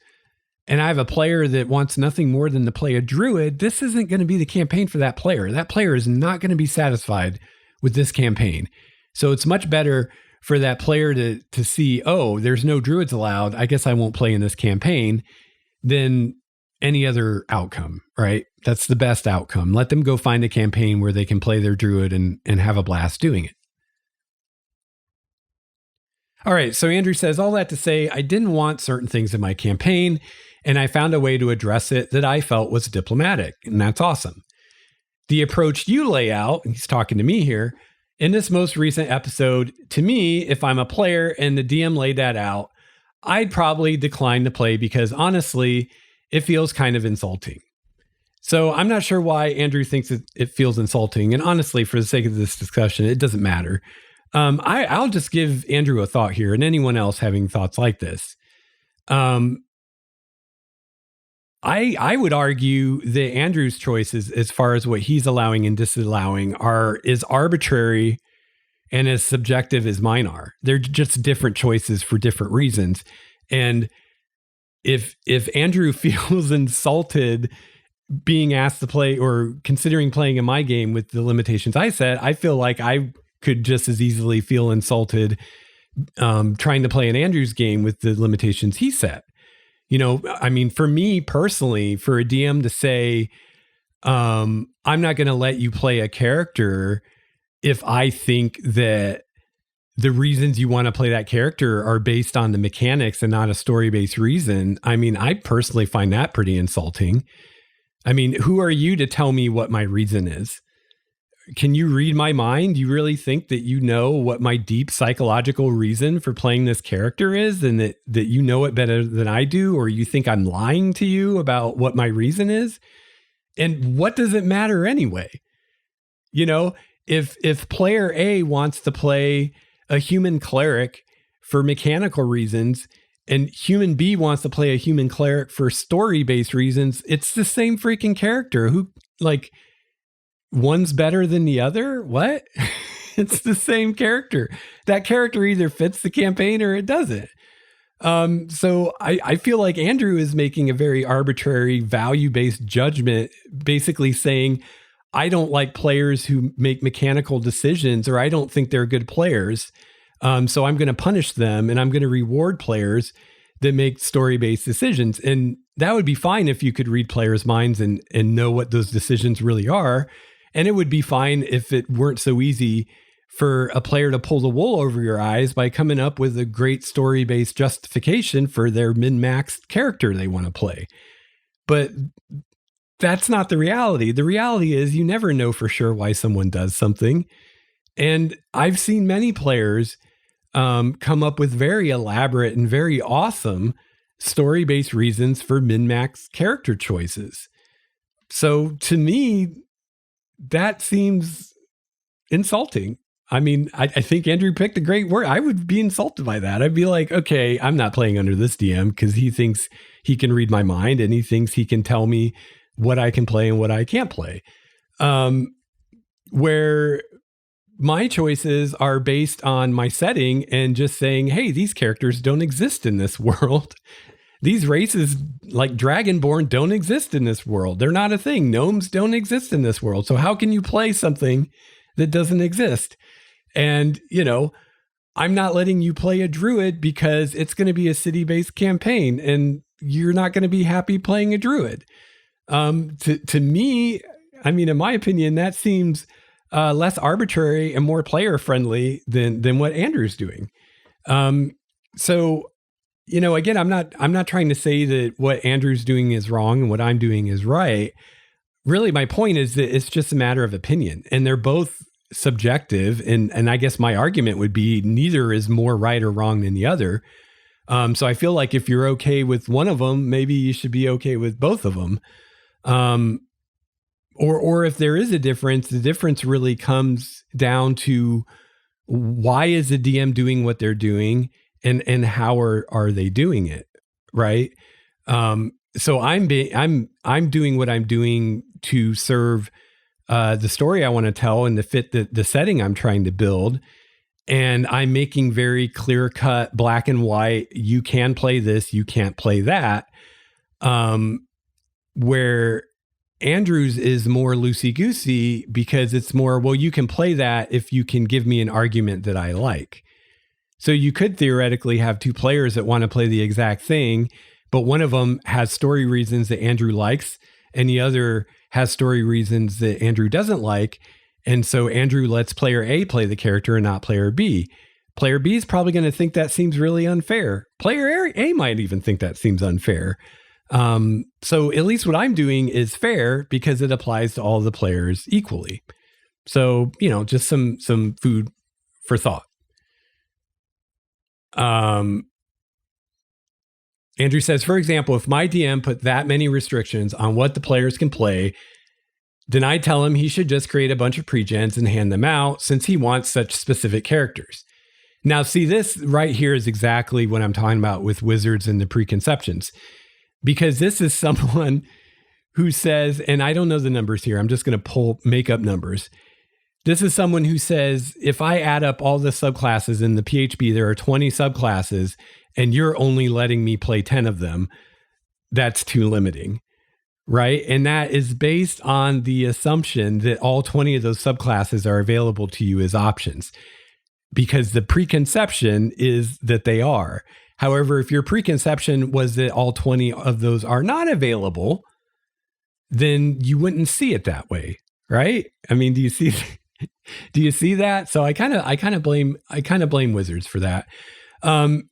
and I have a player that wants nothing more than to play a druid, this isn't going to be the campaign for that player. That player is not going to be satisfied with this campaign. So it's much better for that player to see, oh, there's no druids allowed, I guess I won't play in this campaign, than any other outcome, right? That's the best outcome. Let them go find a campaign where they can play their druid and have a blast doing it. All right, so Andrew says, all that to say, I didn't want certain things in my campaign, and I found a way to address it that I felt was diplomatic, and that's awesome. The approach you lay out, and he's talking to me here, in this most recent episode, to me, if I'm a player and the DM laid that out, I'd probably decline to play because honestly, it feels kind of insulting. So I'm not sure why Andrew thinks it feels insulting. And honestly, for the sake of this discussion, it doesn't matter. I'll just give Andrew a thought here, and anyone else having thoughts like this. I would argue that Andrew's choices, as far as what he's allowing and disallowing, is arbitrary and as subjective as mine are. They're just different choices for different reasons. And if Andrew feels insulted being asked to play or considering playing in my game with the limitations I set, I feel like I could just as easily feel insulted trying to play in Andrew's game with the limitations he set. I mean, for me personally, for a DM to say, I'm not going to let you play a character if I think that the reasons you want to play that character are based on the mechanics and not a story-based reason. I mean, I personally find that pretty insulting. I mean, who are you to tell me what my reason is? Can you read my mind? You really think that you know what my deep psychological reason for playing this character is, and that you know it better than I do? Or you think I'm lying to you about what my reason is? And what does it matter anyway? If player A wants to play a human cleric for mechanical reasons, and human B wants to play a human cleric for story-based reasons, it's the same freaking character. One's better than the other? What? It's the same character. That character either fits the campaign or it doesn't. So I feel like Andrew is making a very arbitrary value-based judgment, basically saying, I don't like players who make mechanical decisions, or I don't think they're good players. So I'm going to punish them, and I'm going to reward players that make story-based decisions. And that would be fine if you could read players' minds and know what those decisions really are. And it would be fine if it weren't so easy for a player to pull the wool over your eyes by coming up with a great story-based justification for their min-maxed character they want to play. But that's not the reality. The reality is you never know for sure why someone does something. And I've seen many players come up with very elaborate and very awesome story-based reasons for min-max character choices. So to me, that seems insulting. I mean, I think Andrew picked a great word. I would be insulted by that. I'd be like, okay, I'm not playing under this DM because he thinks he can read my mind and he thinks he can tell me what I can play and what I can't play. Where my choices are based on my setting and just saying, hey, these characters don't exist in this world. These races like Dragonborn don't exist in this world. They're not a thing. Gnomes don't exist in this world. So how can you play something that doesn't exist? And, I'm not letting you play a druid because it's going to be a city-based campaign and you're not going to be happy playing a druid. To me, I mean, in my opinion, that seems less arbitrary and more player-friendly than what Andrew's doing. So, again, I'm not trying to say that what Andrew's doing is wrong and what I'm doing is right. Really, my point is that it's just a matter of opinion, and they're both subjective. And I guess my argument would be neither is more right or wrong than the other. So I feel like if you're okay with one of them, maybe you should be okay with both of them. Or if there is a difference, the difference really comes down to why is the DM doing what they're doing and how are they doing it, right? So I'm doing what I'm doing to serve the story I want to tell and to fit the setting I'm trying to build. And I'm making very clear cut, black and white, you can play this, you can't play that. Where Andrew's is more loosey-goosey because it's more, well, you can play that if you can give me an argument that I like. So you could theoretically have two players that want to play the exact thing, but one of them has story reasons that Andrew likes, and the other has story reasons that Andrew doesn't like. And so Andrew lets player A play the character and not player B. Player B is probably going to think that seems really unfair. Player A might even think that seems unfair. So at least what I'm doing is fair because it applies to all the players equally. So, just some food for thought. Andrew says, for example, if my DM put that many restrictions on what the players can play, then I tell him he should just create a bunch of pregens and hand them out since he wants such specific characters. Now, see, this right here is exactly what I'm talking about with wizards and the preconceptions, because this is someone who says, and I don't know the numbers here, I'm just going to make up numbers. This is someone who says, if I add up all the subclasses in the PHB, there are 20 subclasses, and you're only letting me play 10 of them, that's too limiting, right? And that is based on the assumption that all 20 of those subclasses are available to you as options, because the preconception is that they are. However, if your preconception was that all 20 of those are not available, then you wouldn't see it that way, right? I mean, do you see that? So I kind of blame Wizards for that. And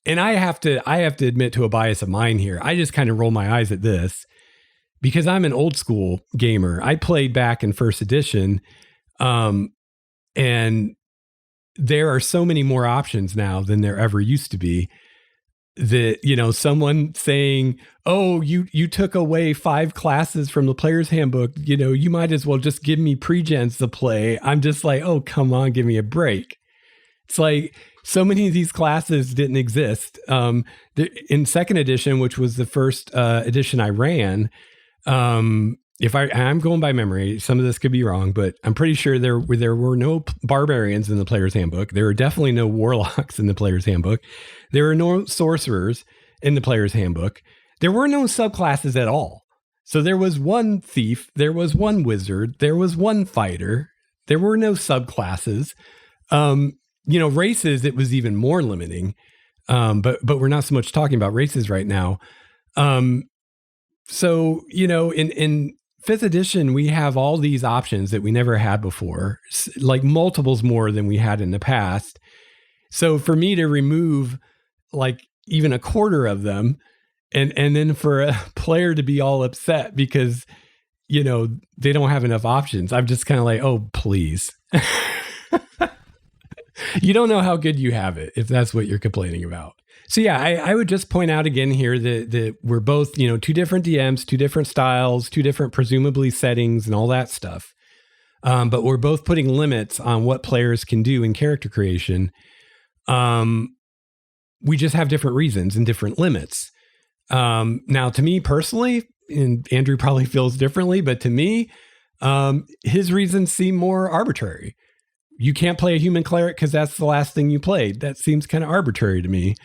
I have to admit to a bias of mine here. I just kind of roll my eyes at this because I'm an old school gamer. I played back in first edition, and there are so many more options now than there ever used to be. That, you know, someone saying, "Oh, you took away 5 classes from the player's handbook. You know, you might as well just give me pre-gens to play." I'm just like, "Oh, come on, give me a break." It's like so many of these classes didn't exist. In second edition, which was the first edition I ran, if I'm going by memory, some of this could be wrong, but I'm pretty sure there were no barbarians in the player's handbook. There were definitely no warlocks in the player's handbook. There were no sorcerers in the player's handbook. There were no subclasses at all. So there was one thief, there was one wizard, there was one fighter. There were no subclasses. You know, races, it was even more limiting. But we're not so much talking about races right now. So, you know, in 5th edition, we have all these options that we never had before, like multiples more than we had in the past. So for me to remove like even a quarter of them and then for a player to be all upset because, you know, they don't have enough options, I'm just kind of like, oh, please. You don't know how good you have it if that's what you're complaining about. So yeah, I would just point out again here that we're both, you know, 2 different DMs, 2 different styles, 2 different presumably settings and all that stuff. But we're both putting limits on what players can do in character creation. We just have different reasons and different limits. Now, to me personally, and Andrew probably feels differently, but to me, his reasons seem more arbitrary. You can't play a human cleric because that's the last thing you played. That seems kind of arbitrary to me.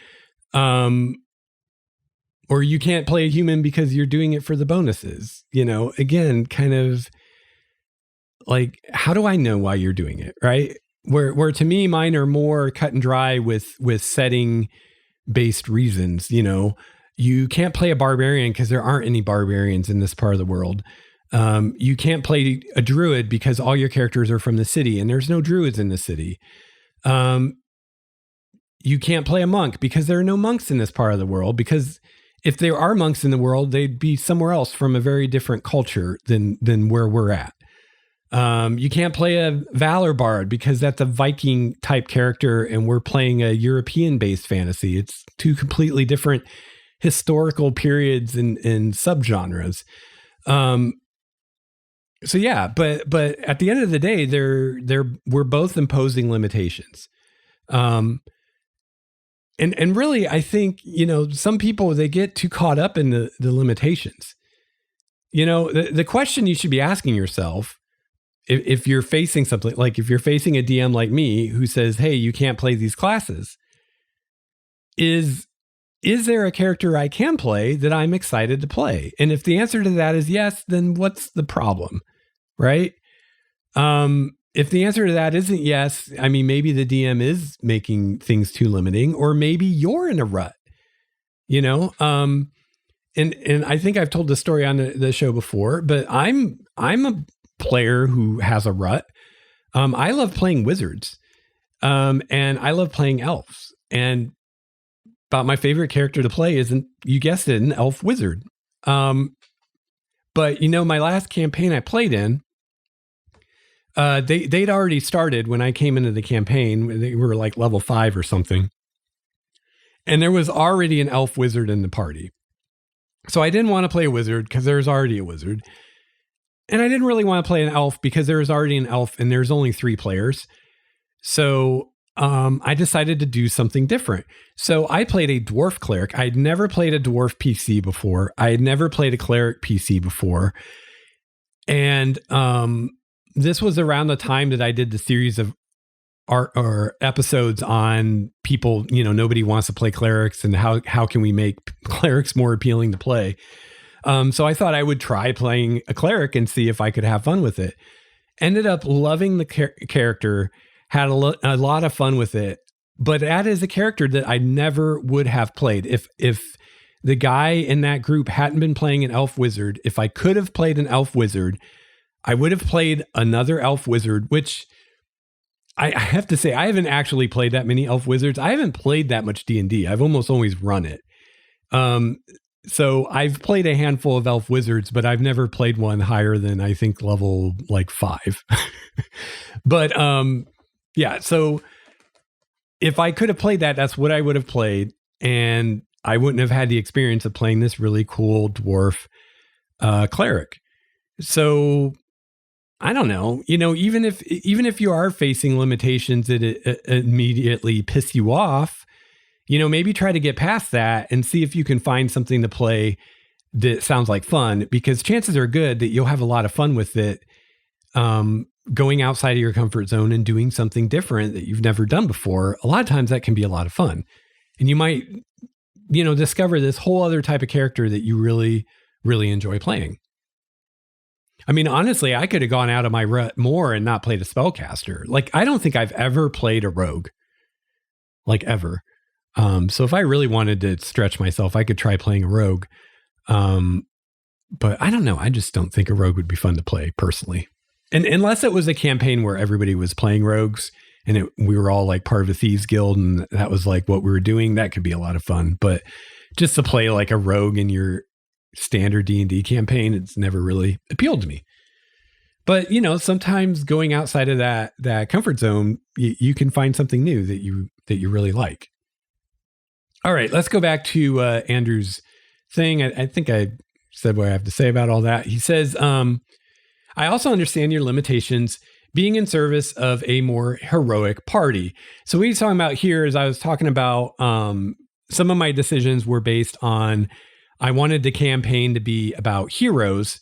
Or you can't play a human because you're doing it for the bonuses. You know, again, kind of like, how do I know why you're doing it, right? Where to me, mine are more cut and dry with setting based reasons. You know, you can't play a barbarian because there aren't any barbarians in this part of the world. You can't play a druid because all your characters are from the city and there's no druids in the city. You can't play a monk because there are no monks in this part of the world, because if there are monks in the world, they'd be somewhere else from a very different culture than where we're at. You can't play a Valor Bard because that's a Viking type character and we're playing a European based fantasy. It's 2 completely different historical periods and subgenres. So yeah, but at the end of the day, we're both imposing limitations. And really, I think, you know, some people, they get too caught up in the limitations. You know, the question you should be asking yourself, if you're facing something, like if you're facing a DM like me who says, hey, you can't play these classes, is there a character I can play that I'm excited to play? And if the answer to that is yes, then what's the problem, right? If the answer to that isn't yes, I mean, maybe the DM is making things too limiting, or maybe you're in a rut, you know? And I think I've told this story on the show before, but I'm a player who has a rut. I love playing wizards, and I love playing elves. And about my favorite character to play isn't, you guessed it, an elf wizard. But, you know, my last campaign I played in, they'd already started when I came into the campaign. They were like level 5 or something. And there was already an elf wizard in the party. So I didn't want to play a wizard because there's already a wizard. And I didn't really want to play an elf because there was already an elf and there's only 3 players. So I decided to do something different. So I played a dwarf cleric. I'd never played a dwarf PC before. I had never played a cleric PC before. And this was around the time that I did the series of art or episodes on people, you know, nobody wants to play clerics and how can we make clerics more appealing to play. So I thought I would try playing a cleric and see if I could have fun with it. Ended up loving the character, had a lot of fun with it, But that is a character that I never would have played. If the guy in that group hadn't been playing an elf wizard, if I could have played an elf wizard, I would have played another elf wizard, which I have to say, I haven't actually played that many elf wizards. I haven't played that much D&D. I've almost always run it. So I've played a handful of elf wizards, but I've never played one higher than I think level like 5. But yeah, so if I could have played that, that's what I would have played. And I wouldn't have had the experience of playing this really cool dwarf cleric. So I don't know, even if you are facing limitations that immediately piss you off, maybe try to get past that and see if you can find something to play that sounds like fun, because chances are good that you'll have a lot of fun with it. Going outside of your comfort zone and doing something different that you've never done before. A lot of times that can be a lot of fun, and you might, discover this whole other type of character that you really, really enjoy playing. I mean, honestly, I could have gone out of my rut more and not played a spellcaster. Like, I don't think I've ever played a rogue, like ever. So if I really wanted to stretch myself, I could try playing a rogue. But I don't know. I just don't think a rogue would be fun to play personally. And unless it was a campaign where everybody was playing rogues and we were all like part of a thieves guild and that was like what we were doing, that could be a lot of fun. But just to play like a rogue in your standard D&D campaign, it's never really appealed to me. But, sometimes going outside of that comfort zone, you can find something new that you really like. All right, let's go back to Andrew's thing. I think I said what I have to say about all that. He says, I also understand your limitations being in service of a more heroic party. So what he's talking about here is I was talking about some of my decisions were based on, I wanted the campaign to be about heroes,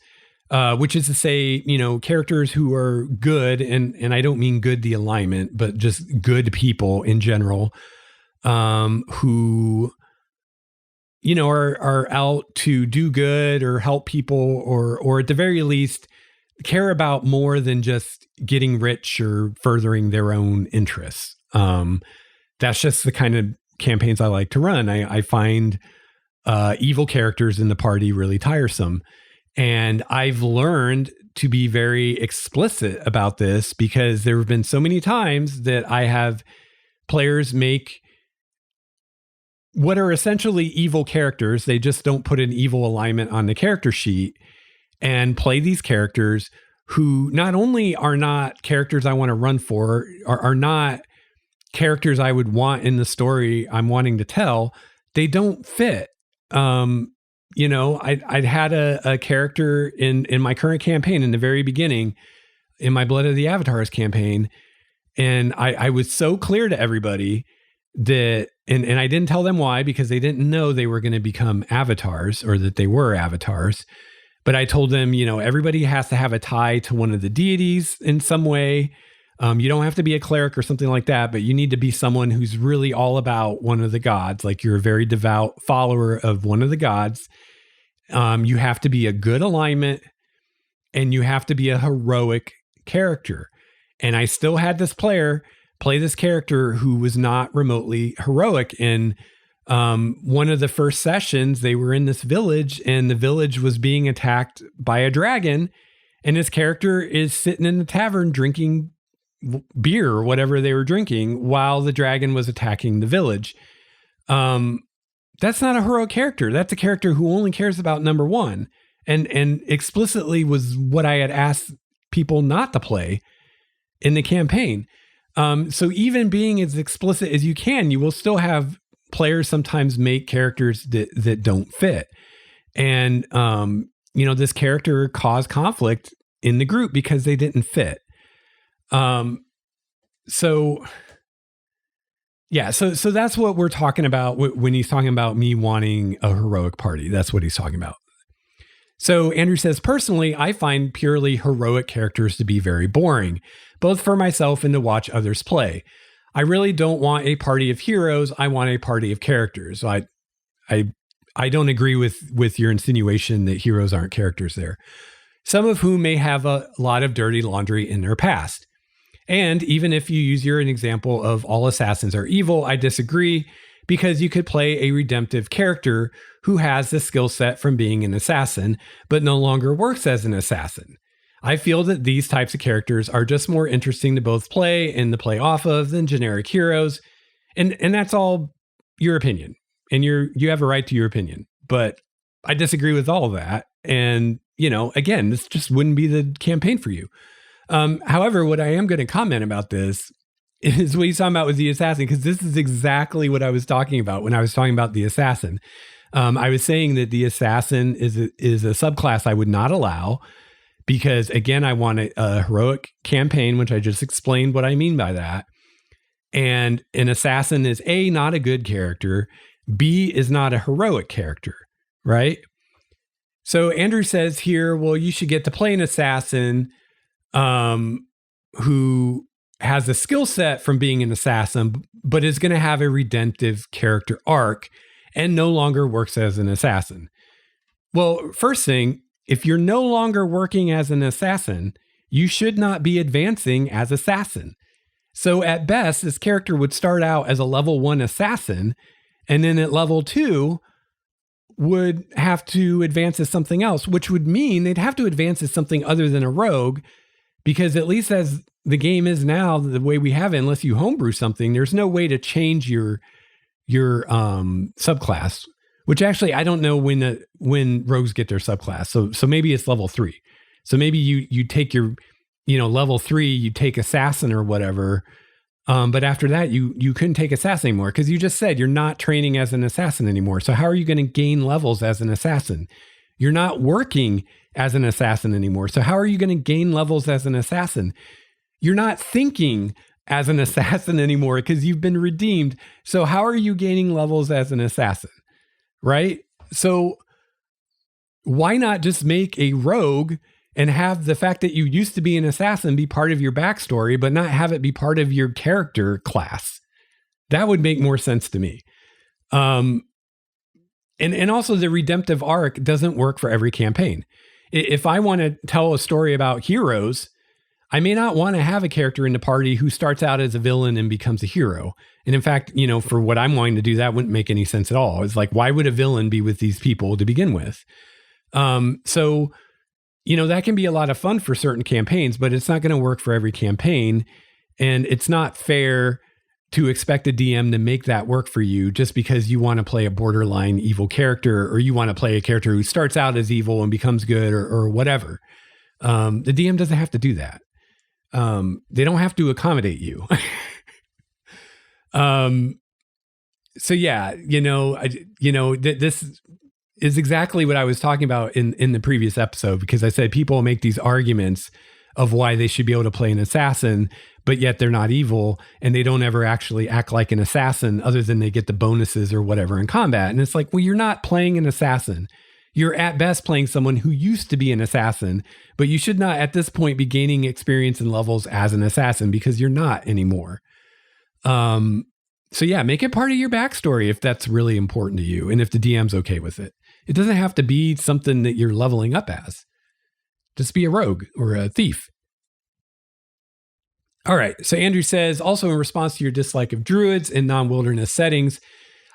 which is to say, characters who are good, and I don't mean good the alignment, but just good people in general, who, are out to do good or help people, or at the very least care about more than just getting rich or furthering their own interests. That's just the kind of campaigns I like to run. I find evil characters in the party really tiresome. And I've learned to be very explicit about this because there have been so many times that I have players make what are essentially evil characters. They just don't put an evil alignment on the character sheet and play these characters who not only are not characters I want to run for, are not characters I would want in the story I'm wanting to tell. They don't fit. I'd had a character in my current campaign in the very beginning, in my Blood of the Avatars campaign. And I was so clear to everybody that, and I didn't tell them why, because they didn't know they were going to become avatars or that they were avatars. But I told them, everybody has to have a tie to one of the deities in some way. You don't have to be a cleric or something like that, but you need to be someone who's really all about one of the gods. Like you're a very devout follower of one of the gods. You have to be a good alignment and you have to be a heroic character. And I still had this player play this character who was not remotely heroic. And one of the first sessions, they were in this village and the village was being attacked by a dragon. And his character is sitting in the tavern drinking beer or whatever they were drinking while the dragon was attacking the village. That's not a heroic character. That's a character who only cares about number one, and explicitly was what I had asked people not to play in the campaign. So even being as explicit as you can, you will still have players sometimes make characters that don't fit. And, this character caused conflict in the group because they didn't fit. So that's what we're talking about when he's talking about me wanting a heroic party. That's what he's talking about. So Andrew says, personally, I find purely heroic characters to be very boring, both for myself and to watch others play. I really don't want a party of heroes. I want a party of characters. So I don't agree with your insinuation that heroes aren't characters there. Some of whom may have a lot of dirty laundry in their past. And even if you use an example of all assassins are evil, I disagree, because you could play a redemptive character who has the skill set from being an assassin, but no longer works as an assassin. I feel that these types of characters are just more interesting to both play and to play off of than generic heroes. And that's all your opinion. And you have a right to your opinion. But I disagree with all of that. And, again, this just wouldn't be the campaign for you. However, what I am going to comment about this is what he's talking about with the assassin, because this is exactly what I was talking about when I was talking about the assassin. I was saying that the assassin is a subclass I would not allow because, again, I want a heroic campaign, which I just explained what I mean by that. And an assassin is A, not a good character, B, is not a heroic character, right? So Andrew says here, well, you should get to play an assassin who has a skill set from being an assassin, but is going to have a redemptive character arc and no longer works as an assassin. Well, first thing, if you're no longer working as an assassin, you should not be advancing as assassin. So at best, this character would start out as a level 1 assassin, and then at level 2 would have to advance as something else, which would mean they'd have to advance as something other than a rogue, because at least as the game is now, the way we have it, unless you homebrew something, there's no way to change your subclass. Which actually, I don't know when rogues get their subclass. So maybe it's level 3. So maybe you take your, level 3, you take assassin or whatever. But after that, you couldn't take assassin anymore because you just said you're not training as an assassin anymore. So how are you going to gain levels as an assassin? You're not working as an assassin anymore. So how are you going to gain levels as an assassin? You're not thinking as an assassin anymore because you've been redeemed. So how are you gaining levels as an assassin? Right? So why not just make a rogue and have the fact that you used to be an assassin be part of your backstory, but not have it be part of your character class? That would make more sense to me. And also the redemptive arc doesn't work for every campaign. If I want to tell a story about heroes, I may not want to have a character in the party who starts out as a villain and becomes a hero. And in fact, for what I'm wanting to do, that wouldn't make any sense at all. It's like, why would a villain be with these people to begin with? So that can be a lot of fun for certain campaigns, but it's not going to work for every campaign. And it's not fair to expect a DM to make that work for you just because you want to play a borderline evil character, or you want to play a character who starts out as evil and becomes good or whatever. The DM doesn't have to do that. They don't have to accommodate you. So yeah, this is exactly what I was talking about in the previous episode, because I said people make these arguments of why they should be able to play an assassin, but yet they're not evil and they don't ever actually act like an assassin other than they get the bonuses or whatever in combat. And it's like, well, you're not playing an assassin. You're at best playing someone who used to be an assassin, but you should not at this point be gaining experience and levels as an assassin because you're not anymore. So yeah, make it part of your backstory if that's really important to you and if the DM's okay with it. It doesn't have to be something that you're leveling up as. Just be a rogue or a thief. All right. So Andrew says, also in response to your dislike of druids in non-wilderness settings,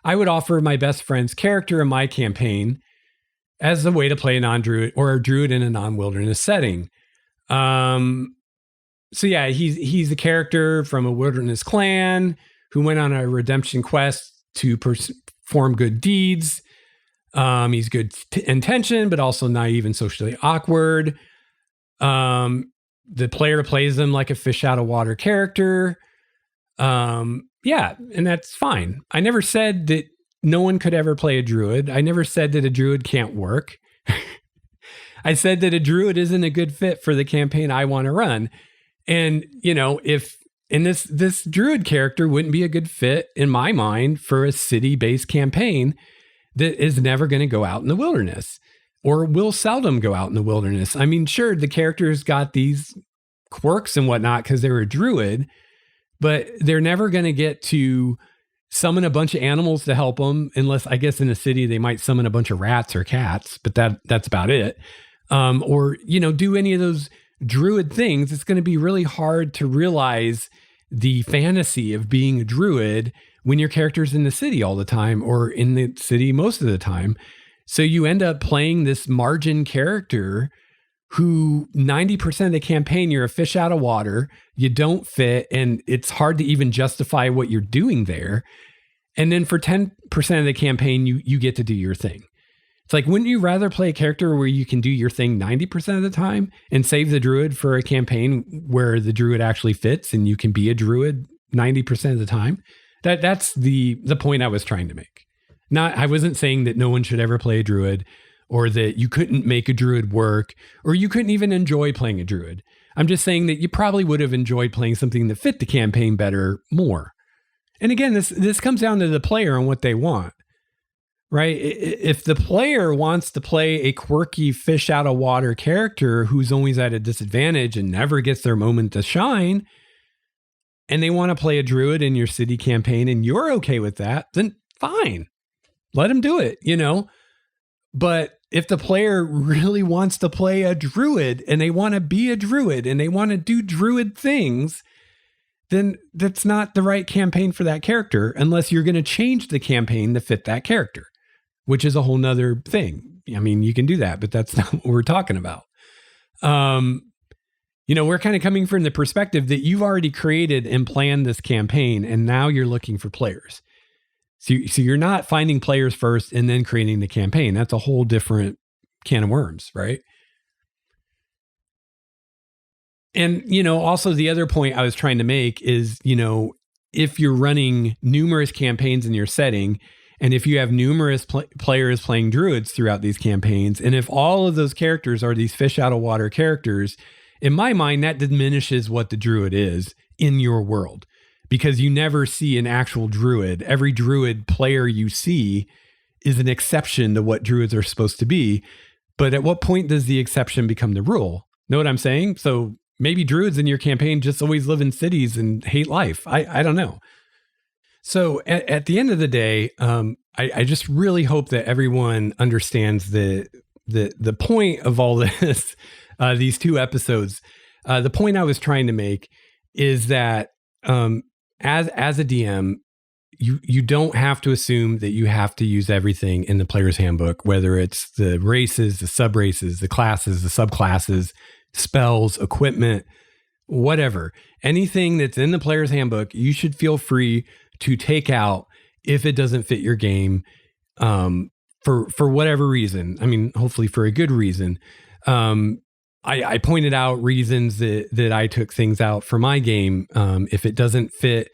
I would offer my best friend's character in my campaign as a way to play a non-druid or a druid in a non-wilderness setting. So yeah, he's a character from a wilderness clan who went on a redemption quest to perform good deeds. He's good intention, but also naive and socially awkward. The player plays him like a fish out of water character. Yeah, and that's fine. I never said that no one could ever play a druid. I never said that a druid can't work. I said that a druid isn't a good fit for the campaign I want to run. And, this druid character wouldn't be a good fit in my mind for a city-based campaign that is never going to go out in the wilderness or will seldom go out in the wilderness. I mean, sure, the character's got these quirks and whatnot because they're a druid, but they're never going to get to summon a bunch of animals to help them, unless I guess in a city they might summon a bunch of rats or cats, but that's about it. Or do any of those druid things, it's going to be really hard to realize the fantasy of being a druid when your character's in the city all the time or in the city most of the time. So you end up playing this margin character who 90% of the campaign, you're a fish out of water, you don't fit, and it's hard to even justify what you're doing there. And then for 10% of the campaign, you get to do your thing. It's like, wouldn't you rather play a character where you can do your thing 90% of the time and save the druid for a campaign where the druid actually fits and you can be a druid 90% of the time? That's the point I was trying to make. I wasn't saying that no one should ever play a druid or that you couldn't make a druid work or you couldn't even enjoy playing a druid. I'm just saying that you probably would have enjoyed playing something that fit the campaign better more. And again, this comes down to the player and what they want, right? If the player wants to play a quirky fish out of water character who's always at a disadvantage and never gets their moment to shine, and they want to play a druid in your city campaign and you're okay with that, then fine, let them do it, But if the player really wants to play a druid and they want to be a druid and they want to do druid things, then that's not the right campaign for that character unless you're going to change the campaign to fit that character, which is a whole nother thing. I mean, you can do that, but that's not what we're talking about. We're kind of coming from the perspective that you've already created and planned this campaign, and now you're looking for players. So you're not finding players first and then creating the campaign. That's a whole different can of worms, right? And, also the other point I was trying to make is, if you're running numerous campaigns in your setting, and if you have numerous players playing druids throughout these campaigns, and if all of those characters are these fish out of water characters, in my mind, that diminishes what the druid is in your world. Because you never see an actual druid. Every druid player you see is an exception to what druids are supposed to be. But at what point does the exception become the rule? Know what I'm saying? So maybe druids in your campaign just always live in cities and hate life. I don't know. So at the end of the day, I just really hope that everyone understands the point of all this, these two episodes. The point I was trying to make is that as a DM, you don't have to assume that you have to use everything in the player's handbook, whether it's the races, the sub-races, the classes, the subclasses, spells, equipment, whatever. Anything that's in the player's handbook, you should feel free to take out if it doesn't fit your game, for whatever reason. I mean, hopefully for a good reason. I pointed out reasons that I took things out for my game. If it doesn't fit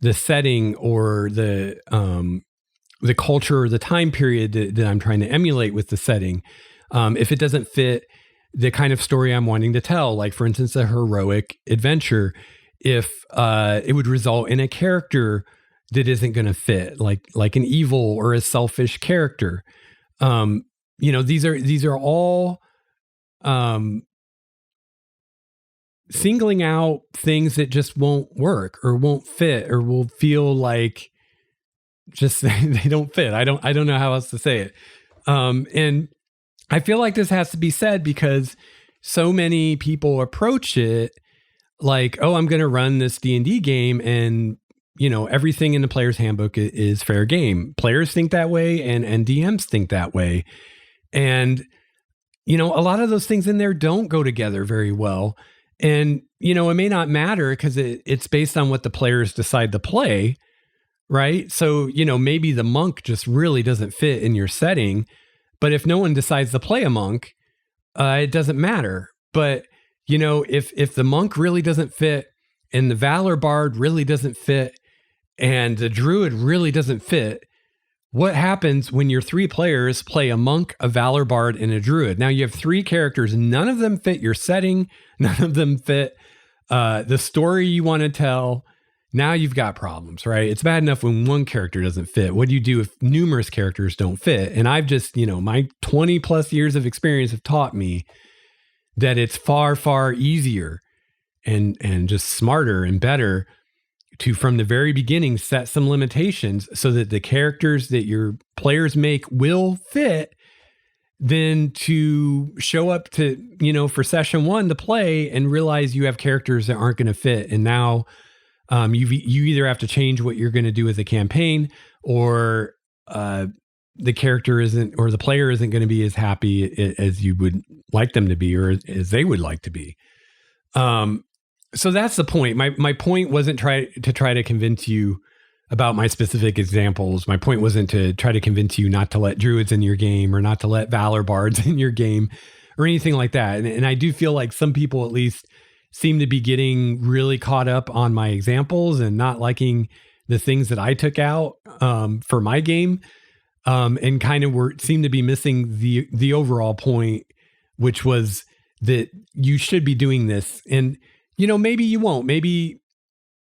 the setting or the culture or the time period that I'm trying to emulate with the setting, if it doesn't fit the kind of story I'm wanting to tell, like for instance, a heroic adventure, if it would result in a character that isn't going to fit, like an evil or a selfish character, these are all singling out things that just won't work or won't fit or will feel like just they don't fit. I don't know how else to say it. And I feel like this has to be said because so many people approach it like, oh, I'm going to run this D&D game and, everything in the player's handbook is fair game. Players think that way and DMs think that way. And, a lot of those things in there don't go together very well. And, it may not matter because it's based on what the players decide to play, right? So, maybe the monk just really doesn't fit in your setting. But if no one decides to play a monk, it doesn't matter. But, if the monk really doesn't fit and the Valor Bard really doesn't fit and the Druid really doesn't fit, what happens when your three players play a monk, a Valor Bard, and a Druid? Now you have three characters. None of them fit your setting. None of them fit the story you want to tell. Now you've got problems, right? It's bad enough when one character doesn't fit. What do you do if numerous characters don't fit? And I've just, my 20 plus years of experience have taught me that it's far, far easier and just smarter and better to, from the very beginning, set some limitations so that the characters that your players make will fit. than to show up to, for session one to play and realize you have characters that aren't going to fit. And now you either have to change what you're going to do with the campaign, or the character isn't, or the player isn't going to be as happy as you would like them to be, or as they would like to be. So that's the point. My point wasn't try to convince you about my specific examples. My point wasn't to try to convince you not to let druids in your game, or not to let valor bards in your game, or anything like that. And I do feel like some people at least seem to be getting really caught up on my examples and not liking the things that I took out for my game, and kind of seemed to be missing the overall point, which was that you should be doing this. And maybe you won't. Maybe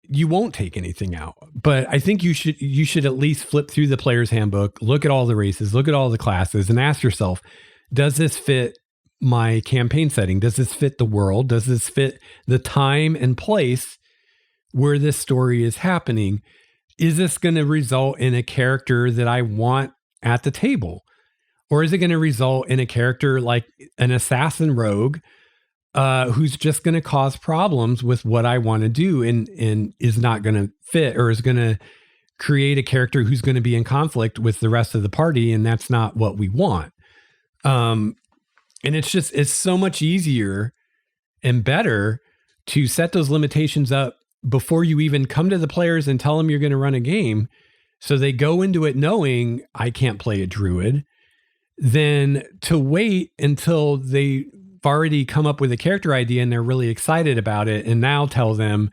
you won't take anything out, but I think you should at least flip through the player's handbook, look at all the races, look at all the classes, and ask yourself, does this fit my campaign setting? Does this fit the world? Does this fit the time and place where this story is happening? Is this going to result in a character that I want at the table? Or is it going to result in a character like an assassin rogue who's just going to cause problems with what I want to do, and is not going to fit, or is going to create a character who's going to be in conflict with the rest of the party, and that's not what we want. And it's so much easier and better to set those limitations up before you even come to the players and tell them you're going to run a game, so they go into it knowing I can't play a druid, than to wait until they've already come up with a character idea and they're really excited about it, and now tell them,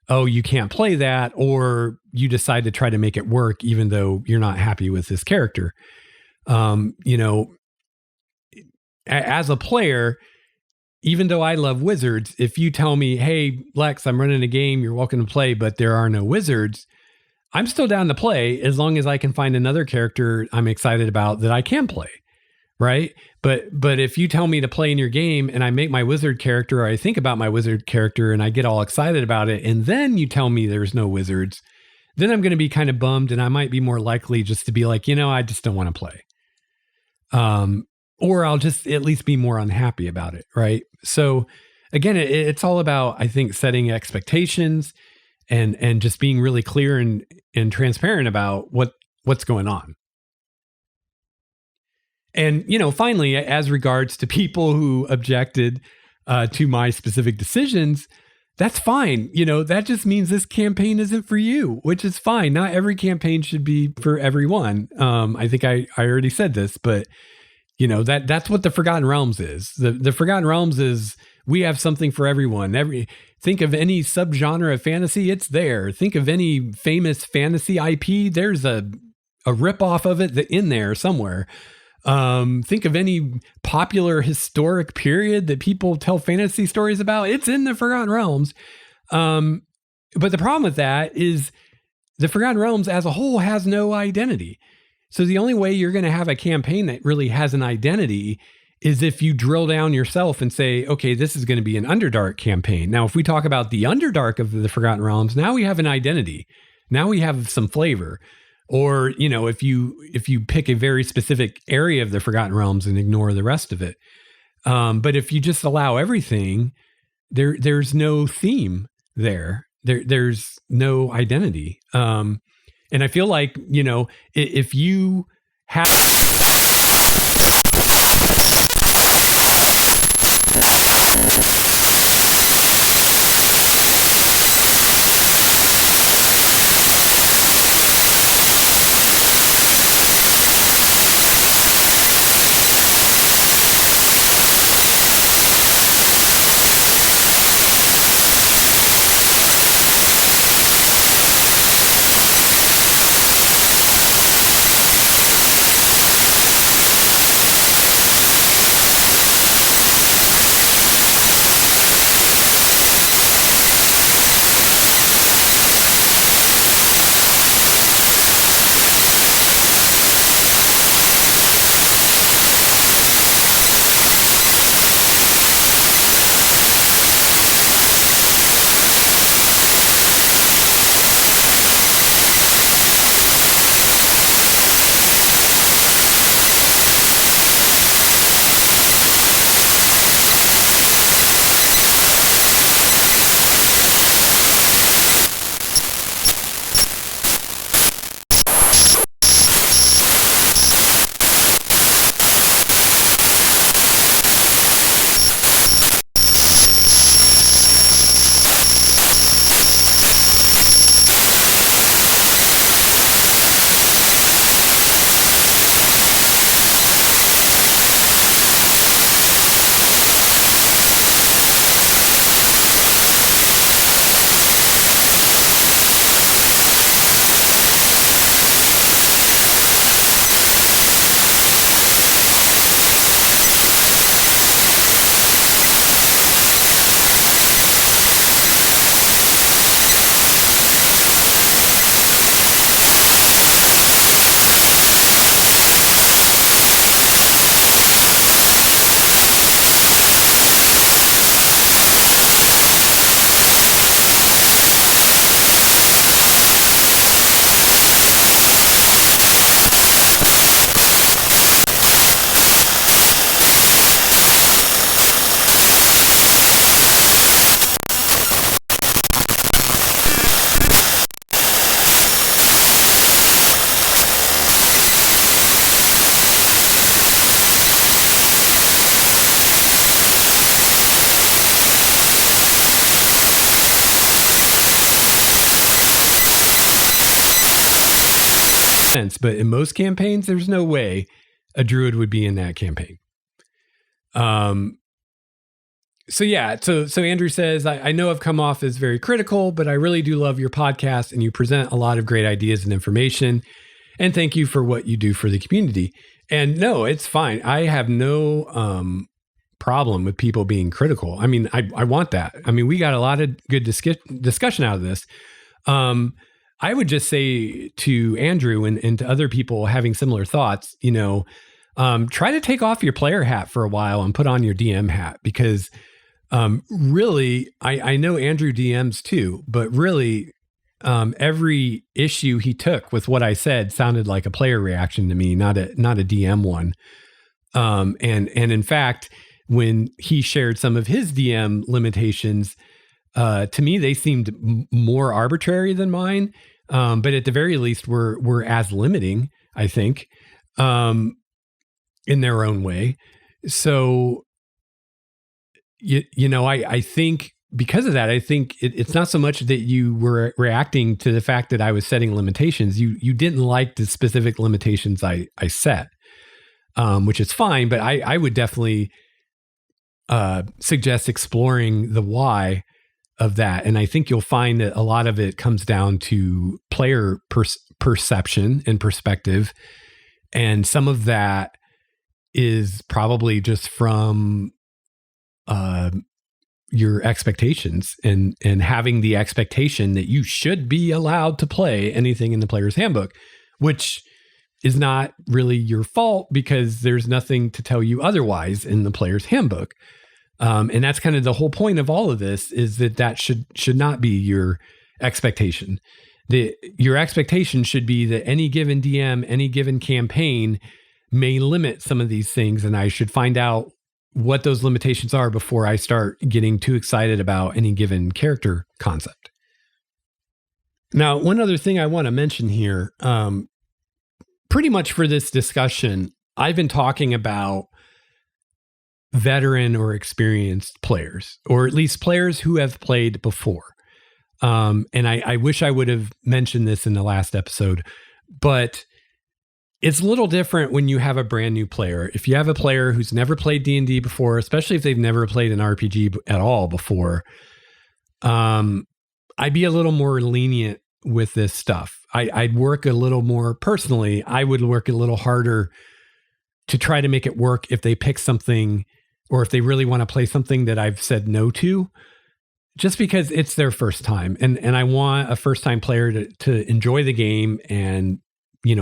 oh, you can't play that, or you decide to try to make it work even though you're not happy with this character. As a player, even though I love wizards, if you tell me, hey, Lex, I'm running a game, you're welcome to play, but there are no wizards, I'm still down to play as long as I can find another character I'm excited about that I can play. Right. But if you tell me to play in your game and I make my wizard character, or I think about my wizard character and I get all excited about it, and then you tell me there's no wizards, then I'm going to be kind of bummed, and I might be more likely just to be like, I just don't want to play. Or I'll just at least be more unhappy about it. Right. So again, it's all about, I think, setting expectations and just being really clear and transparent about what's going on. And, finally, as regards to people who objected to my specific decisions, that's fine. That just means this campaign isn't for you, which is fine. Not every campaign should be for everyone. I think I already said this, but, that's what the Forgotten Realms is. The Forgotten Realms is, we have something for everyone. Think of any subgenre of fantasy, it's there. Think of any famous fantasy IP, there's a ripoff of it in there somewhere. Think of any popular historic period that people tell fantasy stories about, it's in the Forgotten Realms. But the problem with that is the Forgotten Realms as a whole has no identity. So the only way you're going to have a campaign that really has an identity is if you drill down yourself and say, okay, this is going to be an Underdark campaign. Now, if we talk about the Underdark of the Forgotten Realms, now we have an identity. Now we have some flavor. Or, if you pick a very specific area of the Forgotten Realms and ignore the rest of it. But if you just allow everything, there's no theme there. There's no identity. And I feel like, if you have sense. But in most campaigns, there's no way a druid would be in that campaign. So Andrew says, I know I've come off as very critical, but I really do love your podcast and you present a lot of great ideas and information. And thank you for what you do for the community. And no, it's fine. I have no problem with people being critical. I mean, I want that. I mean, we got a lot of good discussion out of this. I would just say to Andrew and to other people having similar thoughts, try to take off your player hat for a while and put on your DM hat, because really, I know Andrew DMs too, but really every issue he took with what I said sounded like a player reaction to me, not a DM one. And in fact, when he shared some of his DM limitations, to me, they seemed more arbitrary than mine. But at the very least were as limiting, I think, in their own way. So, I think because of that, I think it's not so much that you were reacting to the fact that I was setting limitations. You didn't like the specific limitations I set, which is fine. But I would definitely suggest exploring the why of that. And I think you'll find that a lot of it comes down to player perception and perspective. And some of that is probably just from your expectations and having the expectation that you should be allowed to play anything in the player's handbook, which is not really your fault because there's nothing to tell you otherwise in the player's handbook. And that's kind of the whole point of all of this, is that should not be your expectation. Your expectation should be that any given DM, any given campaign may limit some of these things, and I should find out what those limitations are before I start getting too excited about any given character concept. Now, one other thing I want to mention here, pretty much for this discussion, I've been talking about veteran or experienced players, or at least players who have played before. And I wish I would have mentioned this in the last episode, but it's a little different when you have a brand new player. If you have a player who's never played D&D before, especially if they've never played an RPG at all before, I'd be a little more lenient with this stuff. I'd work a little more personally. I would work a little harder to try to make it work if they pick something, or if they really want to play something that I've said no to, just because it's their first time. And I want a first time player to enjoy the game and,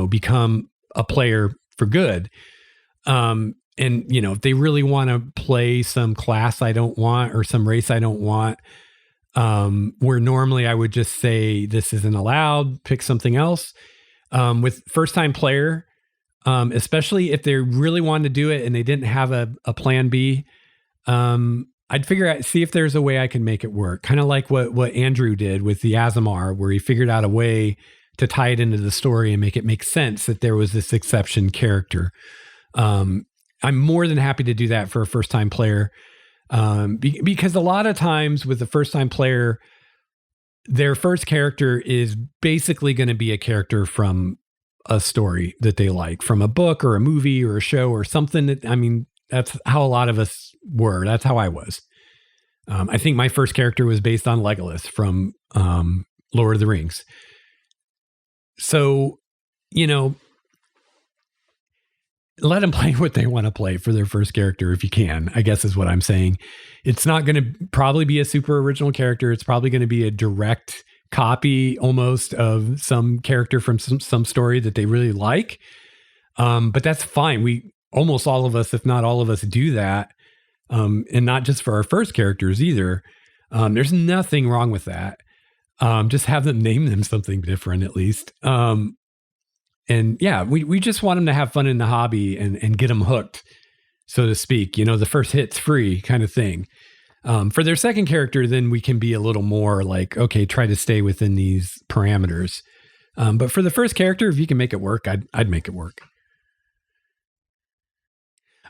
become a player for good. And, if they really want to play some class I don't want or some race I don't want, where normally I would just say, this isn't allowed, pick something else. With first time player, especially if they really wanted to do it and they didn't have a plan B, I'd see if there's a way I can make it work. Kind of like what Andrew did with the Azamar, where he figured out a way to tie it into the story and make it make sense that there was this exception character. I'm more than happy to do that for a first time player. Because a lot of times with a first time player, their first character is basically going to be a character from a story that they like, from a book or a movie or a show or something that's how a lot of us were. That's how I was. I think my first character was based on Legolas from Lord of the Rings. So, let them play what they want to play for their first character if you can, I guess is what I'm saying. It's not going to probably be a super original character. It's probably going to be a direct copy almost of some character from some story that they really like. But that's fine. Almost all of us, if not all of us, do that. And not just for our first characters either. There's nothing wrong with that. Just have them name them something different at least. And yeah, we just want them to have fun in the hobby and get them hooked, so to speak. The first hit's free kind of thing. For their second character, then we can be a little more like, okay, try to stay within these parameters. But for the first character, if you can make it work, I'd make it work.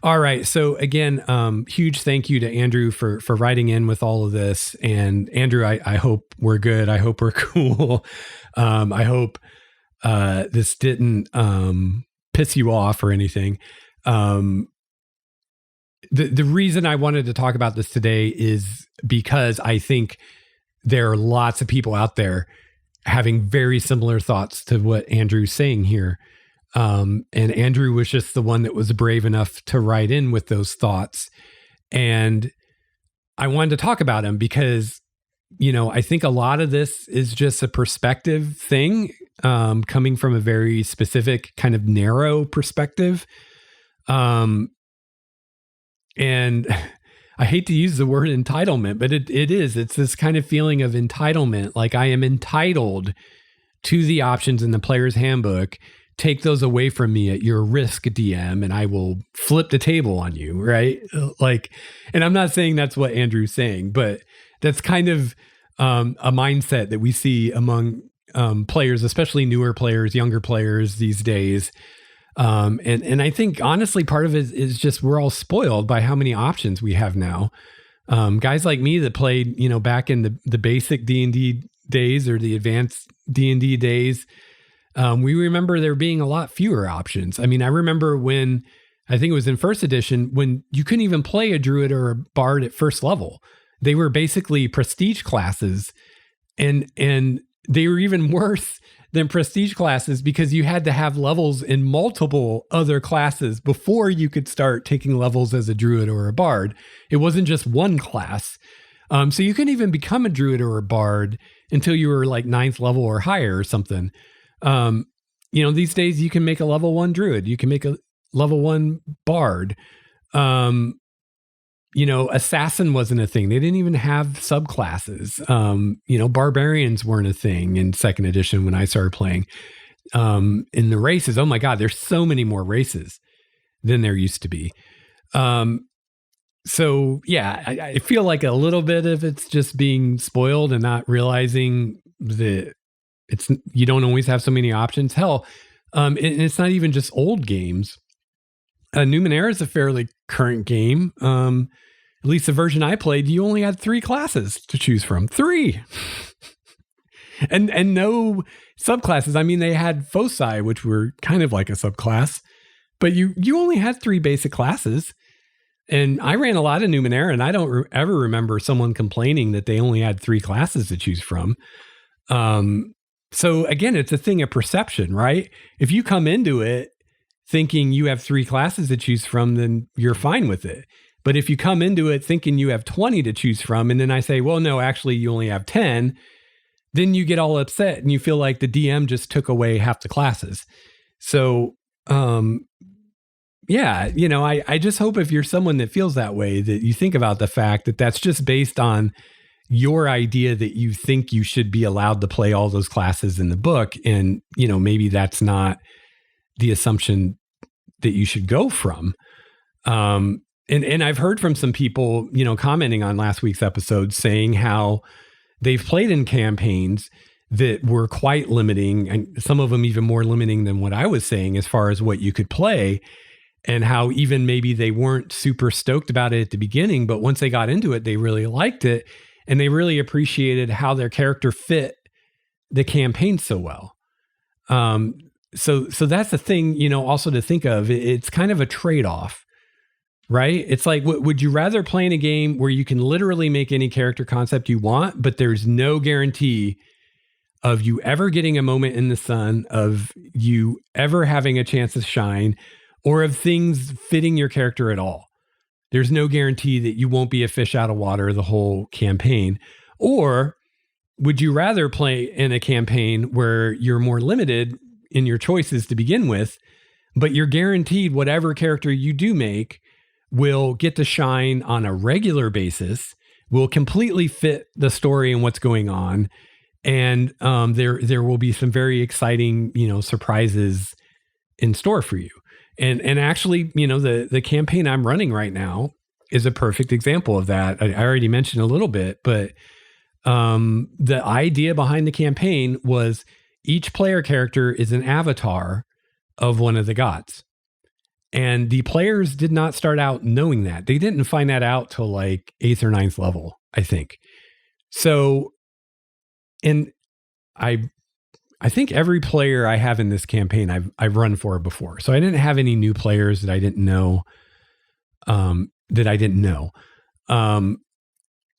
All right. So again, huge thank you to Andrew for writing in with all of this. And Andrew, I hope we're good. I hope we're cool. I hope this didn't piss you off or anything. The reason I wanted to talk about this today is because I think there are lots of people out there having very similar thoughts to what Andrew's saying here. And Andrew was just the one that was brave enough to write in with those thoughts. And I wanted to talk about him because, I think a lot of this is just a perspective thing, coming from a very specific kind of narrow perspective. And I hate to use the word entitlement, but it's this kind of feeling of entitlement. Like I am entitled to the options in the player's handbook. Take those away from me at your risk, DM, and I will flip the table on you, right? And I'm not saying that's what Andrew's saying, but that's kind of a mindset that we see among players, especially newer players, younger players these days. And I think honestly, part of it is just we're all spoiled by how many options we have now. Guys like me that played, back in the basic D&D days or the advanced D&D days, we remember there being a lot fewer options. I mean, I remember when, I think it was in first edition, when you couldn't even play a druid or a bard at first level. They were basically prestige classes, and they were even worse than prestige classes because you had to have levels in multiple other classes before you could start taking levels as a druid or a bard. It wasn't just one class. So you couldn't even become a druid or a bard until you were like 9th level or higher or something. These days you can make a level 1 druid, you can make a level 1 bard. Assassin wasn't a thing. They didn't even have subclasses. Barbarians weren't a thing in second edition when I started playing. In the races, oh my God, there's so many more races than there used to be. So yeah, I feel like a little bit of it's just being spoiled and not realizing that you don't always have so many options. Hell, and it's not even just old games. Numenera is a fairly current game. At least the version I played, you only had 3 classes to choose from. 3. and no subclasses. I mean, they had foci, which were kind of like a subclass, but you only had 3 basic classes. And I ran a lot of Numenera, and I don't ever remember someone complaining that they only had 3 classes to choose from. So again, it's a thing of perception, right? If you come into it thinking you have 3 classes to choose from, then you're fine with it. But if you come into it thinking you have 20 to choose from, and then I say, well, no, actually you only have 10, then you get all upset and you feel like the DM just took away half the classes. So, I just hope if you're someone that feels that way, that you think about the fact that that's just based on your idea that you think you should be allowed to play all those classes in the book. And, maybe that's not the assumption that you should go from. And I've heard from some people, commenting on last week's episode saying how they've played in campaigns that were quite limiting, and some of them even more limiting than what I was saying as far as what you could play, and how even maybe they weren't super stoked about it at the beginning, but once they got into it, they really liked it, and they really appreciated how their character fit the campaign so well. So that's the thing, also to think of. It's kind of a trade-off, right? It's like, would you rather play in a game where you can literally make any character concept you want, but there's no guarantee of you ever getting a moment in the sun, of you ever having a chance to shine, or of things fitting your character at all? There's no guarantee that you won't be a fish out of water the whole campaign. Or would you rather play in a campaign where you're more limited in your choices to begin with, but you're guaranteed whatever character you do make will get to shine on a regular basis, will completely fit the story and what's going on, and there will be some very exciting, surprises in store for you. And actually, the campaign I'm running right now is a perfect example of that. I already mentioned a little bit, but the idea behind the campaign was each player character is an avatar of one of the gods. And the players did not start out knowing that. They didn't find that out till like 8th or 9th level, I think. So, and I I think every player I have in this campaign I've run for before. So I didn't have any new players that I didn't know.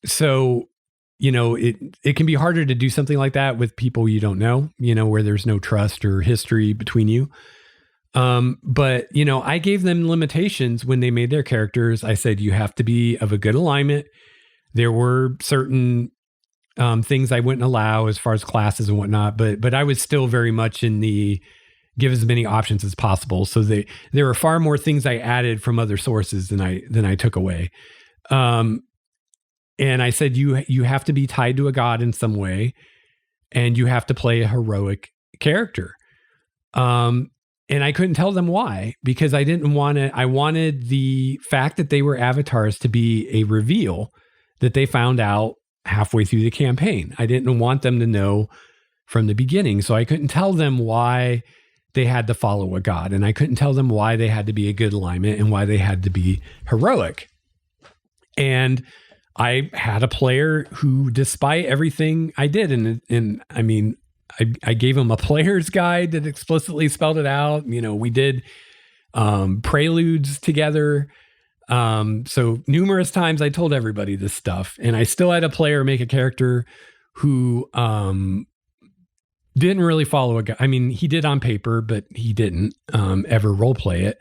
So, it can be harder to do something like that with people you don't know, where there's no trust or history between you. But I gave them limitations when they made their characters. I said, you have to be of a good alignment. There were certain things I wouldn't allow as far as classes and whatnot, but I was still very much in the give as many options as possible. So there were far more things I added from other sources than I took away. And I said, you have to be tied to a god in some way, and you have to play a heroic character. And I couldn't tell them why, because I didn't want to. I wanted the fact that they were avatars to be a reveal that they found out halfway through the campaign. I didn't want them to know from the beginning. So I couldn't tell them why they had to follow a god. And I couldn't tell them why they had to be a good alignment and why they had to be heroic. And I had a player who, despite everything I did, and I mean, I gave him a player's guide that explicitly spelled it out. We did preludes together. So numerous times I told everybody this stuff, and I still had a player make a character who didn't really follow a guide. I mean, he did on paper, but he didn't ever role play it.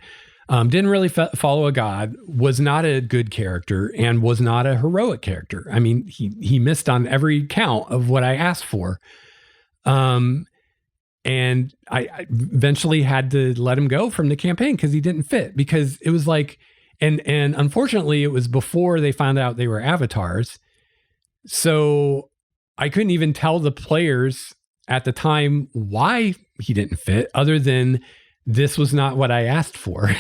Didn't really follow a god, was not a good character, and was not a heroic character. I mean, he missed on every count of what I asked for. And I eventually had to let him go from the campaign because he didn't fit, because it was like, and unfortunately it was before they found out they were avatars. So I couldn't even tell the players at the time why he didn't fit, other than this was not what I asked for.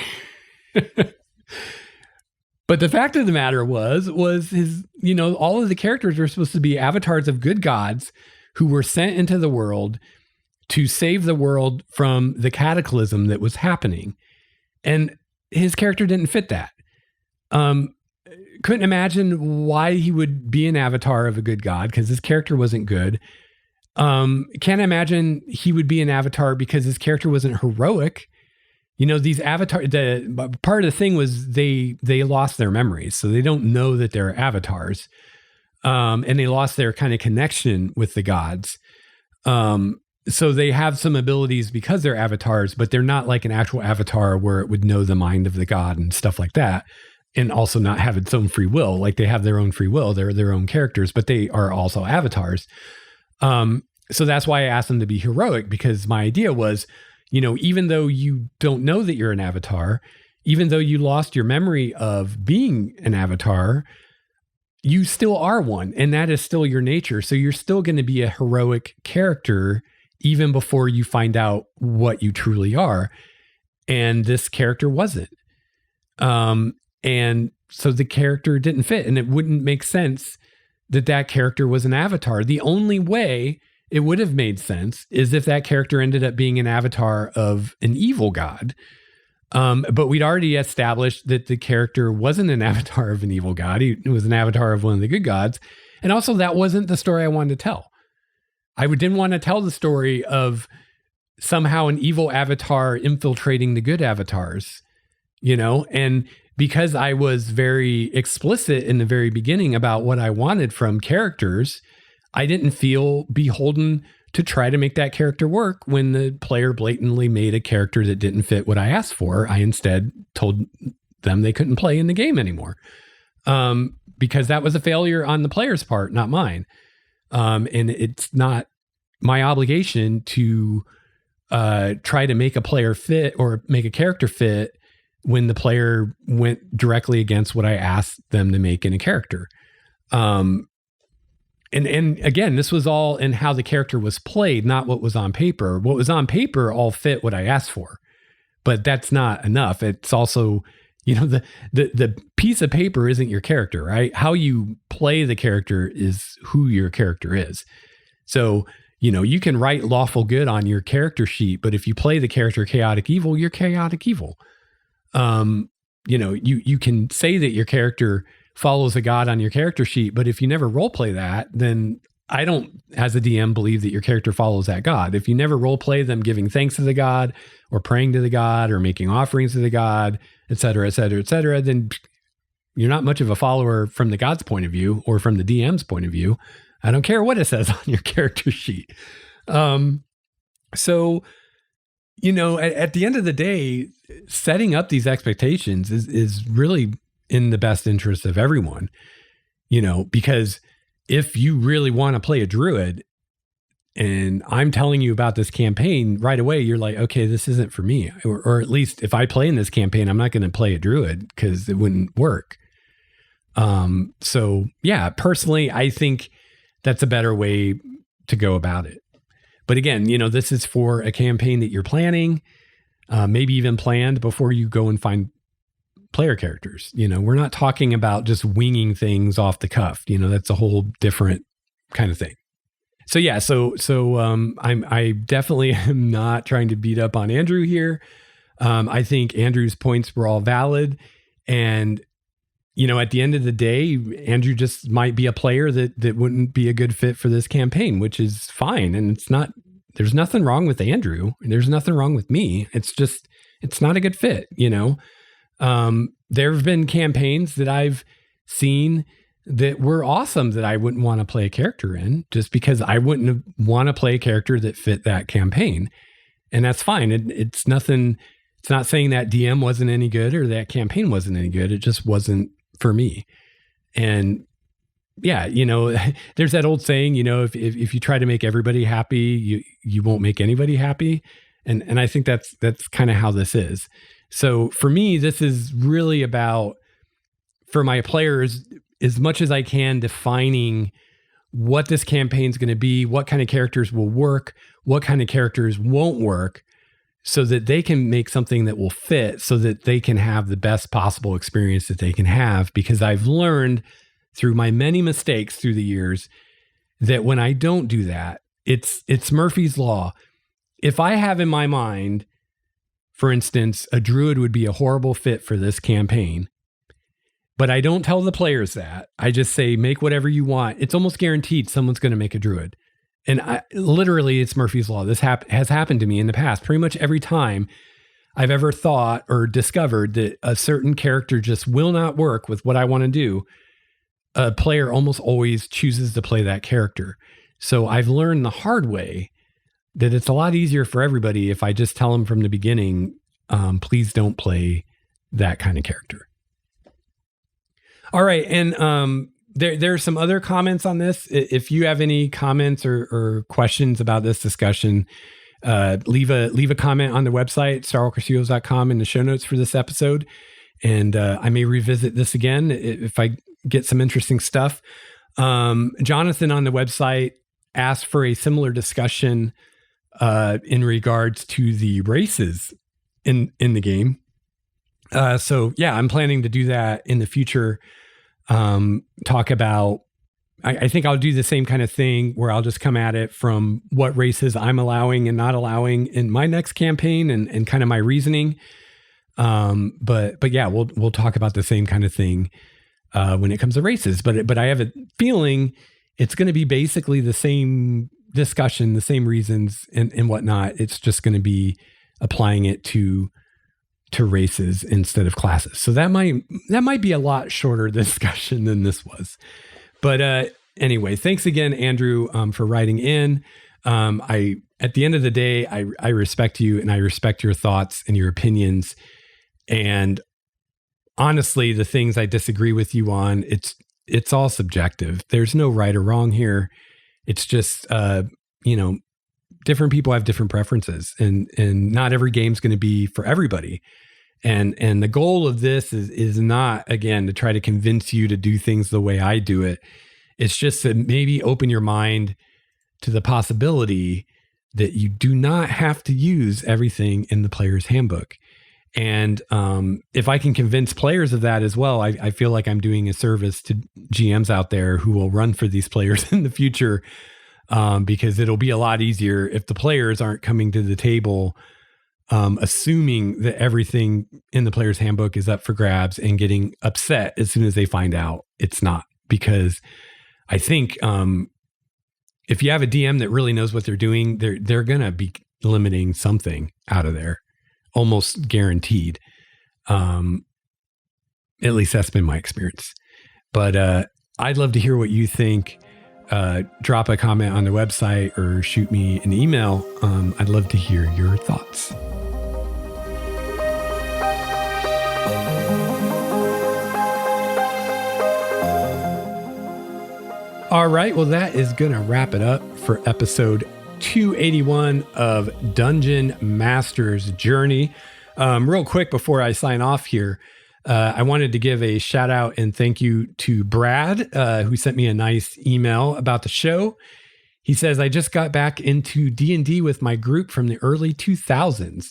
But the fact of the matter was his, all of the characters were supposed to be avatars of good gods who were sent into the world to save the world from the cataclysm that was happening. And his character didn't fit that. Couldn't imagine why he would be an avatar of a good god, because his character wasn't good. Can't imagine he would be an avatar because his character wasn't heroic. These avatars, part of the thing was they lost their memories. So they don't know that they're avatars. And they lost their kind of connection with the gods. So they have some abilities because they're avatars, but they're not like an actual avatar where it would know the mind of the god and stuff like that. And also not have its own free will. Like, they have their own free will. They're their own characters, but they are also avatars. So that's why I asked them to be heroic, because my idea was, even though you don't know that you're an avatar, even though you lost your memory of being an avatar, you still are one, and that is still your nature. So you're still going to be a heroic character even before you find out what you truly are. And this character wasn't. And so the character didn't fit, and it wouldn't make sense that character was an avatar. The only way it would have made sense is if that character ended up being an avatar of an evil god. But we'd already established that the character wasn't an avatar of an evil god. He was an avatar of one of the good gods. And also, that wasn't the story I wanted to tell. I didn't want to tell the story of somehow an evil avatar infiltrating the good avatars, and because I was very explicit in the very beginning about what I wanted from characters, I didn't feel beholden to try to make that character work when the player blatantly made a character that didn't fit what I asked for. I instead told them they couldn't play in the game anymore, because that was a failure on the player's part, not mine. And it's not my obligation to try to make a player fit or make a character fit when the player went directly against what I asked them to make in a character. And again, this was all in how the character was played, not what was on paper. What was on paper all fit what I asked for, but that's not enough. It's also, the piece of paper isn't your character, right? How you play the character is who your character is. So, you can write lawful good on your character sheet, but if you play the character chaotic evil, you're chaotic evil. You can say that your character follows a god on your character sheet, but if you never role play that, then I don't, as a DM, believe that your character follows that god. If you never role play them giving thanks to the god or praying to the god or making offerings to the god, et cetera, et cetera, et cetera, then you're not much of a follower from the god's point of view or from the DM's point of view. I don't care what it says on your character sheet. So, at the end of the day, setting up these expectations is really in the best interest of everyone, because if you really want to play a druid and I'm telling you about this campaign right away, you're like, okay, this isn't for me. Or at least if I play in this campaign, I'm not going to play a druid because it wouldn't work. So yeah, personally, I think that's a better way to go about it. But again, this is for a campaign that you're planning, maybe even planned before you go and find player characters. We're not talking about just winging things off the cuff. That's a whole different kind of thing. So yeah, I definitely am not trying to beat up on Andrew here. I think Andrew's points were all valid, and at the end of the day, Andrew just might be a player that wouldn't be a good fit for this campaign, which is fine. And there's nothing wrong with Andrew. There's nothing wrong with me. It's not a good fit, There have been campaigns that I've seen that were awesome that I wouldn't want to play a character in just because I wouldn't want to play a character that fit that campaign. And that's fine. It's nothing. It's not saying that DM wasn't any good or that campaign wasn't any good. It just wasn't for me. And yeah, there's that old saying, if you try to make everybody happy, you won't make anybody happy. And I think that's kind of how this is. So for me, this is really about, for my players, as much as I can, defining what this campaign is going to be, what kind of characters will work, what kind of characters won't work, so that they can make something that will fit, so that they can have the best possible experience that they can have. Because I've learned through my many mistakes through the years that when I don't do that, it's Murphy's Law. If I have in my mind, for instance, a druid would be a horrible fit for this campaign, but I don't tell the players that. I just say, make whatever you want. It's almost guaranteed someone's going to make a druid. And literally, it's Murphy's Law. This has happened to me in the past. Pretty much every time I've ever thought or discovered that a certain character just will not work with what I want to do, a player almost always chooses to play that character. So I've learned the hard way that it's a lot easier for everybody if I just tell them from the beginning, please don't play that kind of character. All right. And there's some other comments on this. If you have any comments or questions about this discussion, leave a comment on the website, starwalkersheroes.com, in the show notes for this episode. And I may revisit this again if I get some interesting stuff. Jonathan on the website asked for a similar discussion in regards to the races in the game. So yeah, I'm planning to do that in the future. Talk about, I think I'll do the same kind of thing where I'll just come at it from what races I'm allowing and not allowing in my next campaign and kind of my reasoning. But yeah, we'll talk about the same kind of thing when it comes to races. But I have a feeling it's going to be basically the same discussion, the same reasons and whatnot. It's just going to be applying it to races instead of classes. So that might be a lot shorter discussion than this was. But anyway, thanks again, Andrew, for writing in. At the end of the day, I respect you and I respect your thoughts and your opinions. And honestly, the things I disagree with you on, it's all subjective. There's no right or wrong here. It's just, different people have different preferences, and not every game's going to be for everybody. And the goal of this is not, again, to try to convince you to do things the way I do it. It's just to maybe open your mind to the possibility that you do not have to use everything in the player's handbook. And if I can convince players of that as well, I feel like I'm doing a service to GMs out there who will run for these players in the future, because it'll be a lot easier if the players aren't coming to the table assuming that everything in the player's handbook is up for grabs and getting upset as soon as they find out it's not. Because I think if you have a DM that really knows what they're doing, they're going to be limiting something out of there, almost guaranteed. At least that's been my experience. But I'd love to hear what you think. Drop a comment on the website or shoot me an email. I'd love to hear your thoughts. All right, well, that is going to wrap it up for episode 281 of Dungeon Master's Journey. Real quick before I sign off here, I wanted to give a shout out and thank you to Brad, who sent me a nice email about the show. He says, I just got back into D&D with my group from the early 2000s.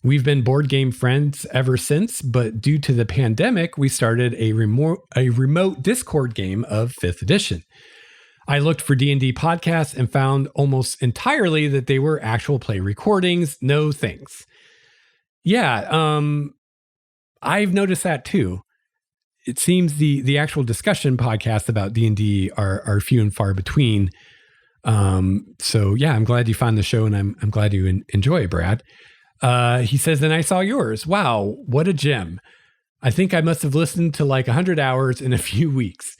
We've been board game friends ever since, but due to the pandemic, we started a remote Discord game of 5th edition. I looked for D&D podcasts and found almost entirely that they were actual play recordings. No thanks. Yeah, I've noticed that too. It seems the actual discussion podcasts about D&D are few and far between. So yeah, I'm glad you found the show, and I'm glad you enjoy it, Brad. He says, and I saw yours. Wow, what a gem. I think I must have listened to like 100 hours in a few weeks.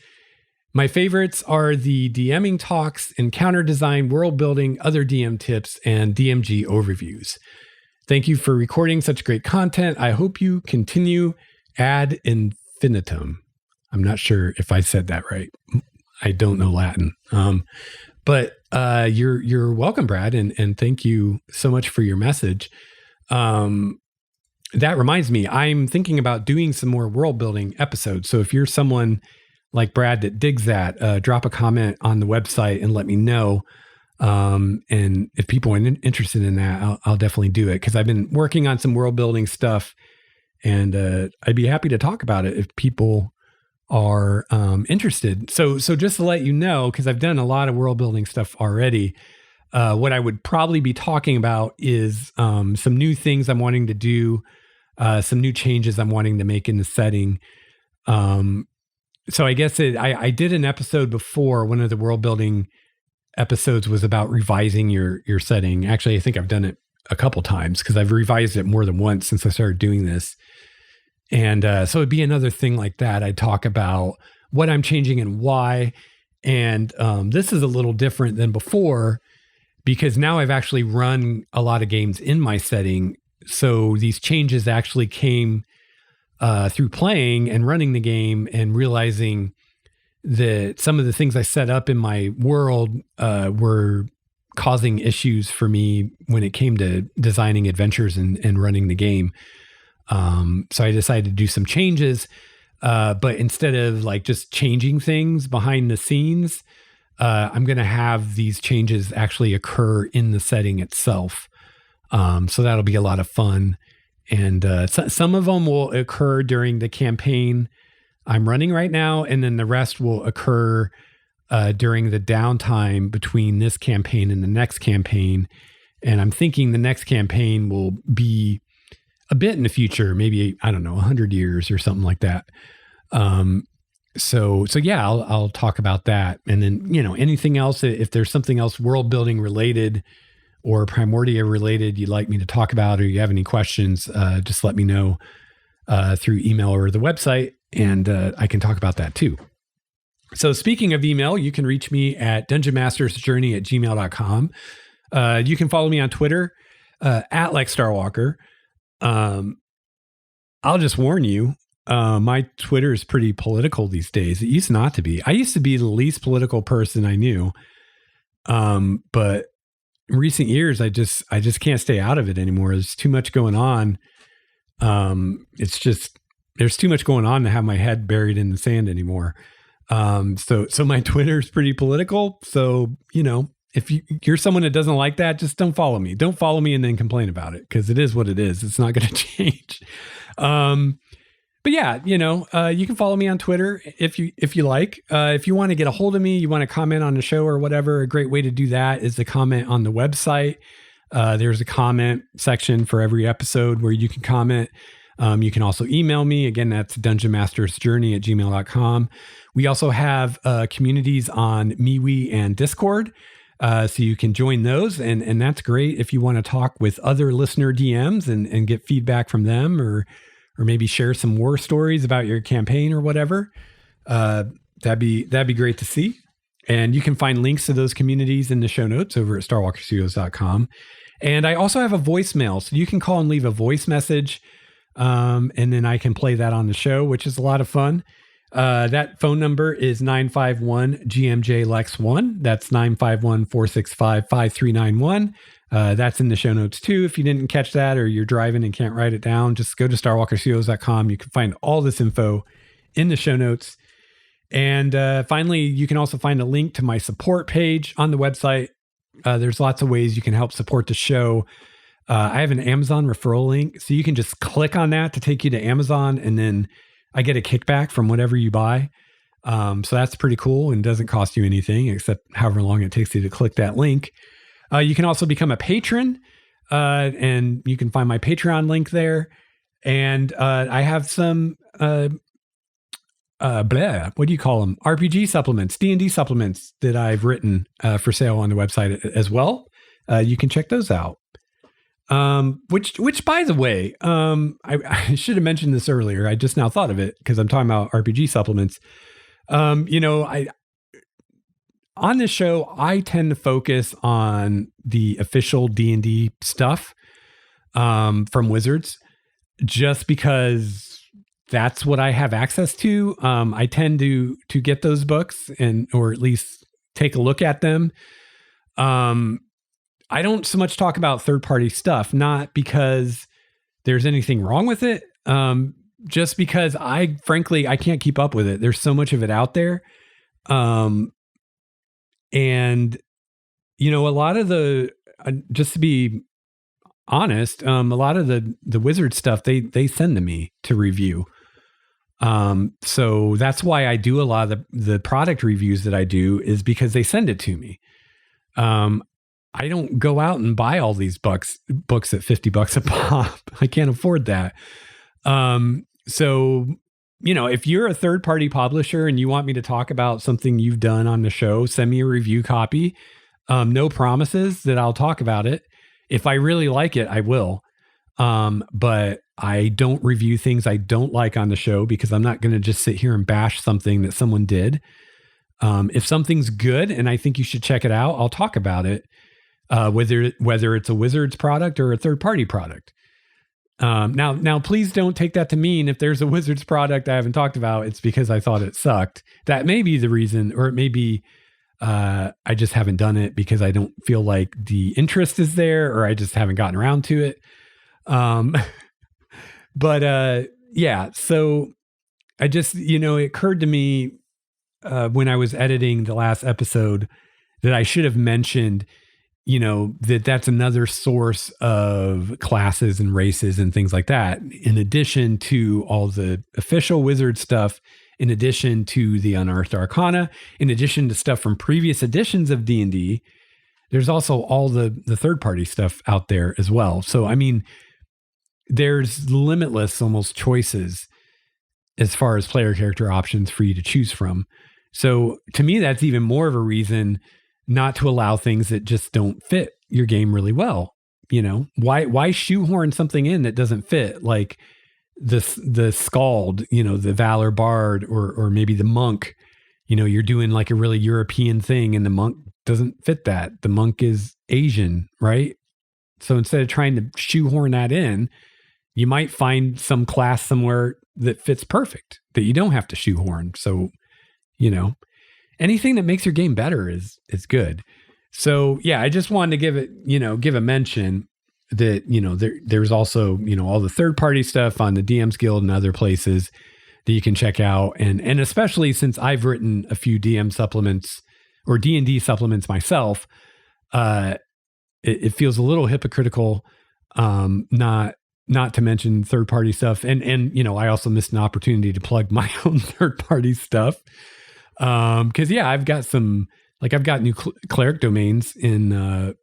My favorites are the DMing talks, encounter design, world building, other DM tips, and DMG overviews. Thank you for recording such great content. I hope you continue ad infinitum. I'm not sure if I said that right. I don't know Latin. But you're welcome, Brad, and thank you so much for your message. That reminds me, I'm thinking about doing some more world building episodes. So if you're someone like Brad that digs that, drop a comment on the website and let me know. And if people are interested in that, I'll definitely do it, because I've been working on some world building stuff, and I'd be happy to talk about it if people are interested. So just to let you know, because I've done a lot of world building stuff already, what I would probably be talking about is some new things I'm wanting to do, some new changes I'm wanting to make in the setting. So I guess I did an episode before. One of the world building episodes was about revising your setting. Actually, I think I've done it a couple times, because I've revised it more than once since I started doing this. And so it'd be another thing like that. I'd talk about what I'm changing and why. And this is a little different than before, because now I've actually run a lot of games in my setting. So these changes actually came through playing and running the game, and realizing that some of the things I set up in my world were causing issues for me when it came to designing adventures and running the game. So I decided to do some changes, but instead of like just changing things behind the scenes, I'm going to have these changes actually occur in the setting itself. So that'll be a lot of fun. And some of them will occur during the campaign I'm running right now, and then the rest will occur during the downtime between this campaign and the next campaign. And I'm thinking the next campaign will be a bit in the future, maybe, I don't know, 100 years or something like that. So yeah, I'll talk about that. And then, anything else, if there's something else world building related or Primordia related you'd like me to talk about, or you have any questions, just let me know through email or the website, and I can talk about that too. So speaking of email, you can reach me at dungeonmastersjourney@gmail.com. You can follow me on Twitter at like Starwalker. I'll just warn you, my Twitter is pretty political these days. It used not to be. I used to be the least political person I knew. But in recent years, I just can't stay out of it anymore. There's too much going on. There's too much going on to have my head buried in the sand anymore. So my Twitter is pretty political. So, if you're someone that doesn't like that, just don't follow me. Don't follow me and then complain about it, because it is what it is. It's not going to change. But yeah, you can follow me on Twitter if you like. If you want to get a hold of me, you want to comment on the show or whatever, a great way to do that is to comment on the website. There's a comment section for every episode where you can comment. You can also email me. Again, that's dungeonmastersjourney@gmail.com. We also have communities on MeWe and Discord. So you can join those, and that's great if you want to talk with other listener DMs and get feedback from them, or maybe share some war stories about your campaign or whatever. That'd be great to see. And you can find links to those communities in the show notes over at starwalkerstudios.com. And I also have a voicemail, so you can call and leave a voice message, and then I can play that on the show, which is a lot of fun. That phone number is 951-GMJ-LEX1. That's 951-465-5391. That's in the show notes too. If you didn't catch that, or you're driving and can't write it down, just go to starwalkerstudios.com. You can find all this info in the show notes. And finally, you can also find a link to my support page on the website. There's lots of ways you can help support the show. I have an Amazon referral link, so you can just click on that to take you to Amazon, and then I get a kickback from whatever you buy. So that's pretty cool and doesn't cost you anything except however long it takes you to click that link. You can also become a patron, and you can find my Patreon link there. And I have some what do you call them? RPG supplements, D&D supplements that I've written for sale on the website as well. You can check those out. Which by the way, I should have mentioned this earlier. I just now thought of it because I'm talking about RPG supplements. On this show, I tend to focus on the official D&D stuff from Wizards, just because that's what I have access to. I tend to get those books or at least take a look at them. I don't so much talk about third-party stuff, not because there's anything wrong with it, just because I can't keep up with it. There's so much of it out there. And, a lot of just to be honest, a lot of the Wizard stuff, they send to me to review. So that's why I do a lot of the product reviews that I do, is because they send it to me. I don't go out and buy all these books at $50 a pop. I can't afford that. So, if you're a third party publisher and you want me to talk about something you've done on the show, send me a review copy. No promises that I'll talk about it. If I really like it, I will. But I don't review things I don't like on the show, because I'm not going to just sit here and bash something that someone did. If something's good and I think you should check it out, I'll talk about it. Whether it's a Wizards product or a third party product. Now, please don't take that to mean if there's a Wizards product I haven't talked about, it's because I thought it sucked. That may be the reason, or it may be I just haven't done it because I don't feel like the interest is there, or I just haven't gotten around to it. Yeah. So I just, it occurred to me when I was editing the last episode that I should have mentioned, that's another source of classes and races and things like that, in addition to all the official Wizard stuff, in addition to the Unearthed Arcana, in addition to stuff from previous editions of D&D. There's also all the third-party stuff out there as well. So, I mean, there's limitless almost choices as far as player character options for you to choose from. So to me, that's even more of a reason not to allow things that just don't fit your game really well. Why shoehorn something in that doesn't fit, like the Scald, the Valor Bard, or maybe the Monk. You're doing like a really European thing and the Monk doesn't fit that. The Monk is Asian, right? So instead of trying to shoehorn that in, you might find some class somewhere that fits perfect, that you don't have to shoehorn. So, anything that makes your game better is good. So yeah, I just wanted to give a mention that, there's also, all the third party stuff on the DM's Guild and other places that you can check out. And especially since I've written a few DM supplements or D&D supplements myself, it feels a little hypocritical, not to mention third party stuff. And I also missed an opportunity to plug my own third party stuff. Cause yeah, I've got new cleric domains in,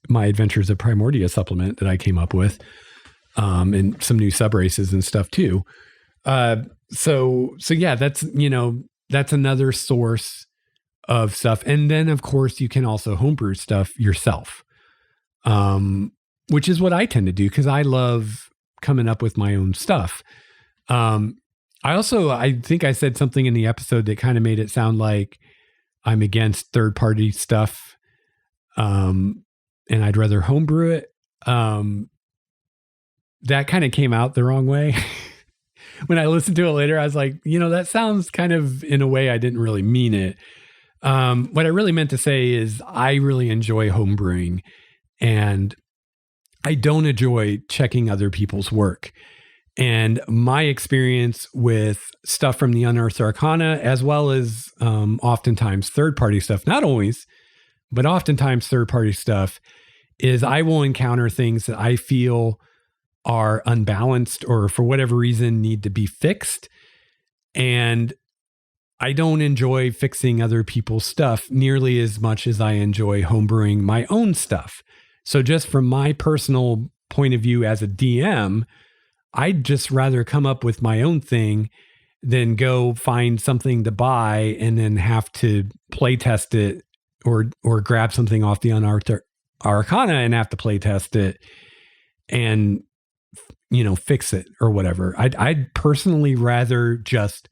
my Adventures of Primordia supplement that I came up with, and some new sub races and stuff too. So yeah, that's another source of stuff. And then, of course, you can also homebrew stuff yourself, which is what I tend to do because I love coming up with my own stuff. I think I said something in the episode that kind of made it sound like I'm against third-party stuff, and I'd rather homebrew it. That kind of came out the wrong way. When I listened to it later, I was like, that sounds kind of in a way I didn't really mean it. What I really meant to say is I really enjoy homebrewing, and I don't enjoy checking other people's work. And my experience with stuff from the Unearthed Arcana, as well as oftentimes third-party stuff, not always, but oftentimes third-party stuff, is I will encounter things that I feel are unbalanced or for whatever reason need to be fixed. And I don't enjoy fixing other people's stuff nearly as much as I enjoy homebrewing my own stuff. So just from my personal point of view as a DM, I'd just rather come up with my own thing than go find something to buy and then have to play test it or grab something off the Unearthed Arcana and have to play test it and, fix it or whatever. I'd personally rather just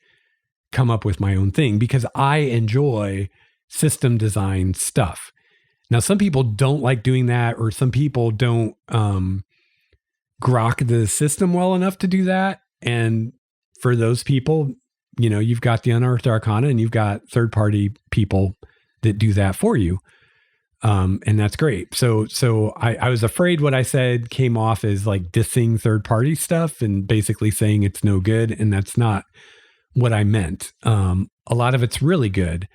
come up with my own thing because I enjoy system design stuff. Now, some people don't like doing that, or some people don't grok the system well enough to do that. And for those people, you've got the Unearthed Arcana and you've got third-party people that do that for you. And that's great. So I was afraid what I said came off as like dissing third-party stuff and basically saying it's no good. And that's not what I meant. A lot of it's really good.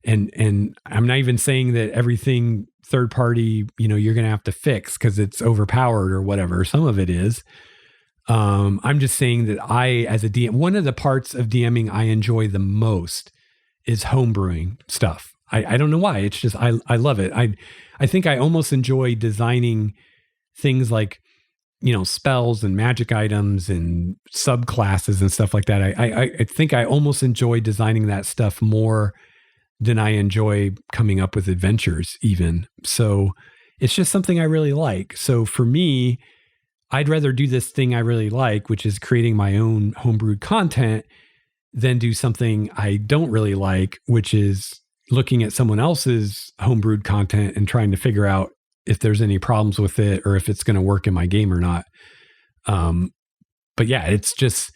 And I'm not even saying that everything third party, you're going to have to fix because it's overpowered or whatever. Some of it is. I'm just saying that I, as a DM, one of the parts of DMing I enjoy the most is homebrewing stuff. I don't know why. It's just, I love it. I think I almost enjoy designing things like, spells and magic items and subclasses and stuff like that. I think I almost enjoy designing that stuff more than I enjoy coming up with adventures even. So it's just something I really like. So for me, I'd rather do this thing I really like, which is creating my own homebrewed content, than do something I don't really like, which is looking at someone else's homebrewed content and trying to figure out if there's any problems with it or if it's going to work in my game or not. But yeah, it's just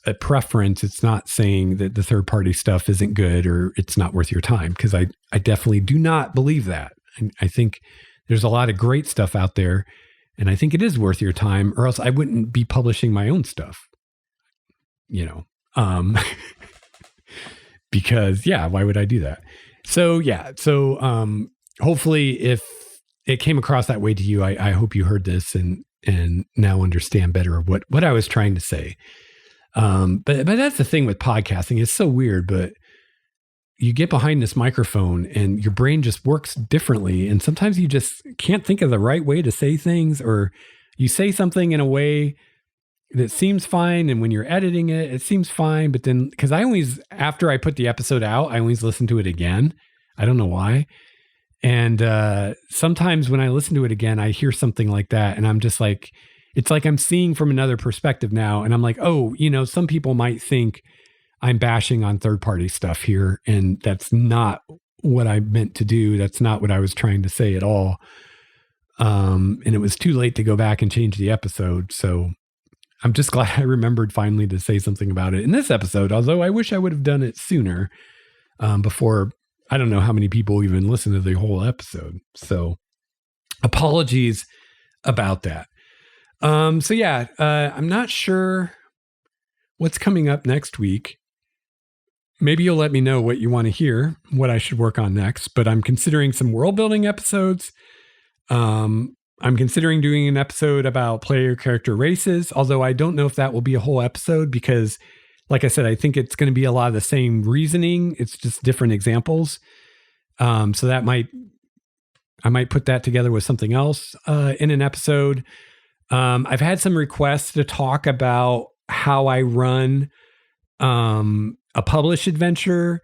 a preference. It's not saying that the third party stuff isn't good or it's not worth your time, because I definitely do not believe that. I think there's a lot of great stuff out there, and I think it is worth your time, or else I wouldn't be publishing my own stuff, because why would I do that? So hopefully if it came across that way to you, I hope you heard this and now understand better what I was trying to say. But that's the thing with podcasting. It's so weird, but you get behind this microphone and your brain just works differently. And sometimes you just can't think of the right way to say things, or you say something in a way that seems fine. And when you're editing it, it seems fine. But then, because after I put the episode out, I always listen to it again. I don't know why. And sometimes when I listen to it again, I hear something like that. And I'm just like, it's like I'm seeing from another perspective now. And I'm like, oh, some people might think I'm bashing on third-party stuff here. And that's not what I meant to do. That's not what I was trying to say at all. And it was too late to go back and change the episode. So I'm just glad I remembered finally to say something about it in this episode, although I wish I would have done it sooner, before, I don't know how many people even listen to the whole episode. So apologies about that. I'm not sure what's coming up next week. Maybe you'll let me know what you want to hear, what I should work on next, but I'm considering some world building episodes. I'm considering doing an episode about player character races, although I don't know if that will be a whole episode because, like I said, I think it's going to be a lot of the same reasoning. It's just different examples. So I might put that together with something else in an episode. I've had some requests to talk about how I run a published adventure,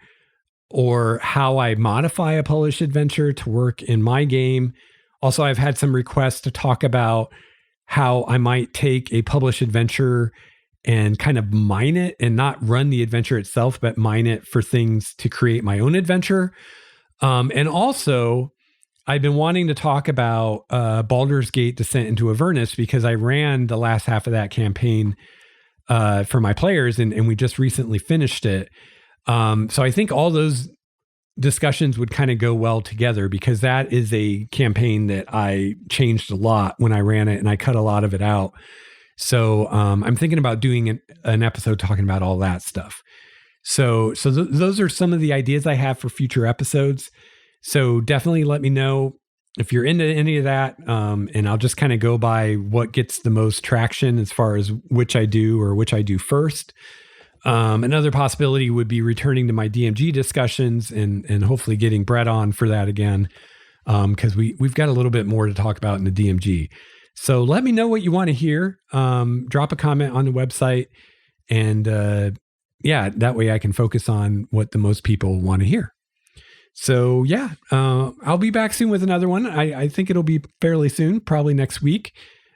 or how I modify a published adventure to work in my game. Also, I've had some requests to talk about how I might take a published adventure and kind of mine it and not run the adventure itself, but mine it for things to create my own adventure. And also, I've been wanting to talk about Baldur's Gate Descent into Avernus because I ran the last half of that campaign for my players, and we just recently finished it. So I think all those discussions would kind of go well together because that is a campaign that I changed a lot when I ran it, and I cut a lot of it out. So I'm thinking about doing an episode talking about all that stuff. So those are some of the ideas I have for future episodes. So definitely let me know if you're into any of that. And I'll just kind of go by what gets the most traction as far as which I do first. Another possibility would be returning to my DMG discussions and hopefully getting Brett on for that again. Because we've got a little bit more to talk about in the DMG. So let me know what you want to hear. Drop a comment on the website, and that way I can focus on what the most people want to hear. So I'll be back soon with another one. I think it'll be fairly soon, probably next week.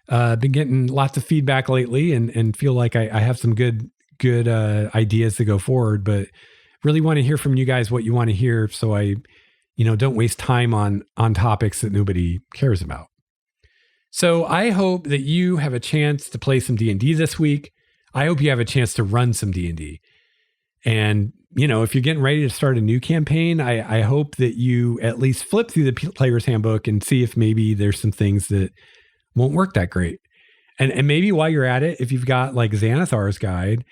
Been getting lots of feedback lately, and feel like I have some good ideas to go forward. But really want to hear from you guys what you want to hear, so I, don't waste time on topics that nobody cares about. So I hope that you have a chance to play some D&D this week. I hope you have a chance to run some D&D. And, if you're getting ready to start a new campaign, I hope that you at least flip through the player's handbook and see if maybe there's some things that won't work that great. And maybe while you're at it, if you've got like Xanathar's guide,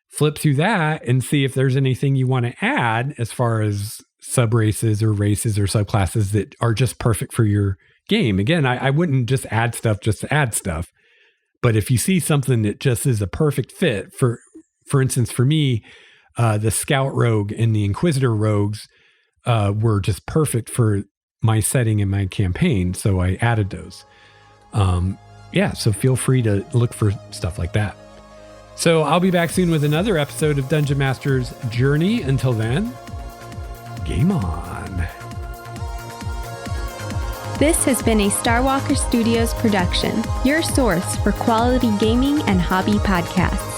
flip through that and see if there's anything you want to add as far as sub-races or races or subclasses that are just perfect for your game. Again, I wouldn't just add stuff just to add stuff. But if you see something that just is a perfect fit, for instance, for me, the Scout Rogue and the Inquisitor Rogues were just perfect for my setting and my campaign. So I added those. So feel free to look for stuff like that. So I'll be back soon with another episode of Dungeon Master's Journey. Until then, game on. This has been a Starwalker Studios production, your source for quality gaming and hobby podcasts.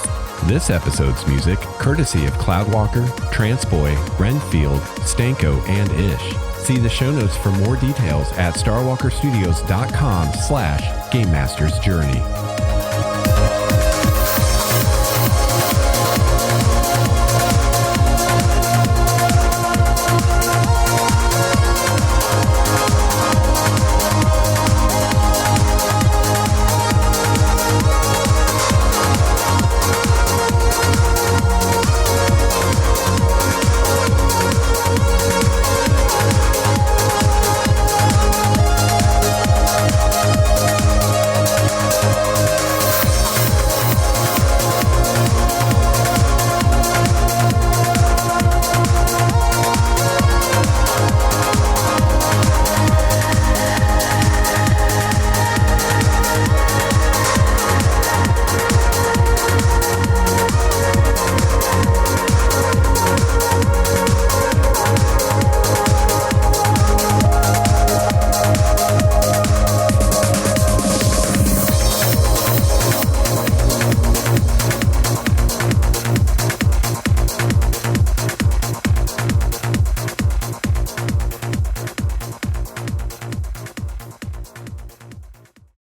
This episode's music, courtesy of Cloudwalker, Transboy, Renfield, Stanko, and Ish. See the show notes for more details at starwalkerstudios.com/Game Master's Journey.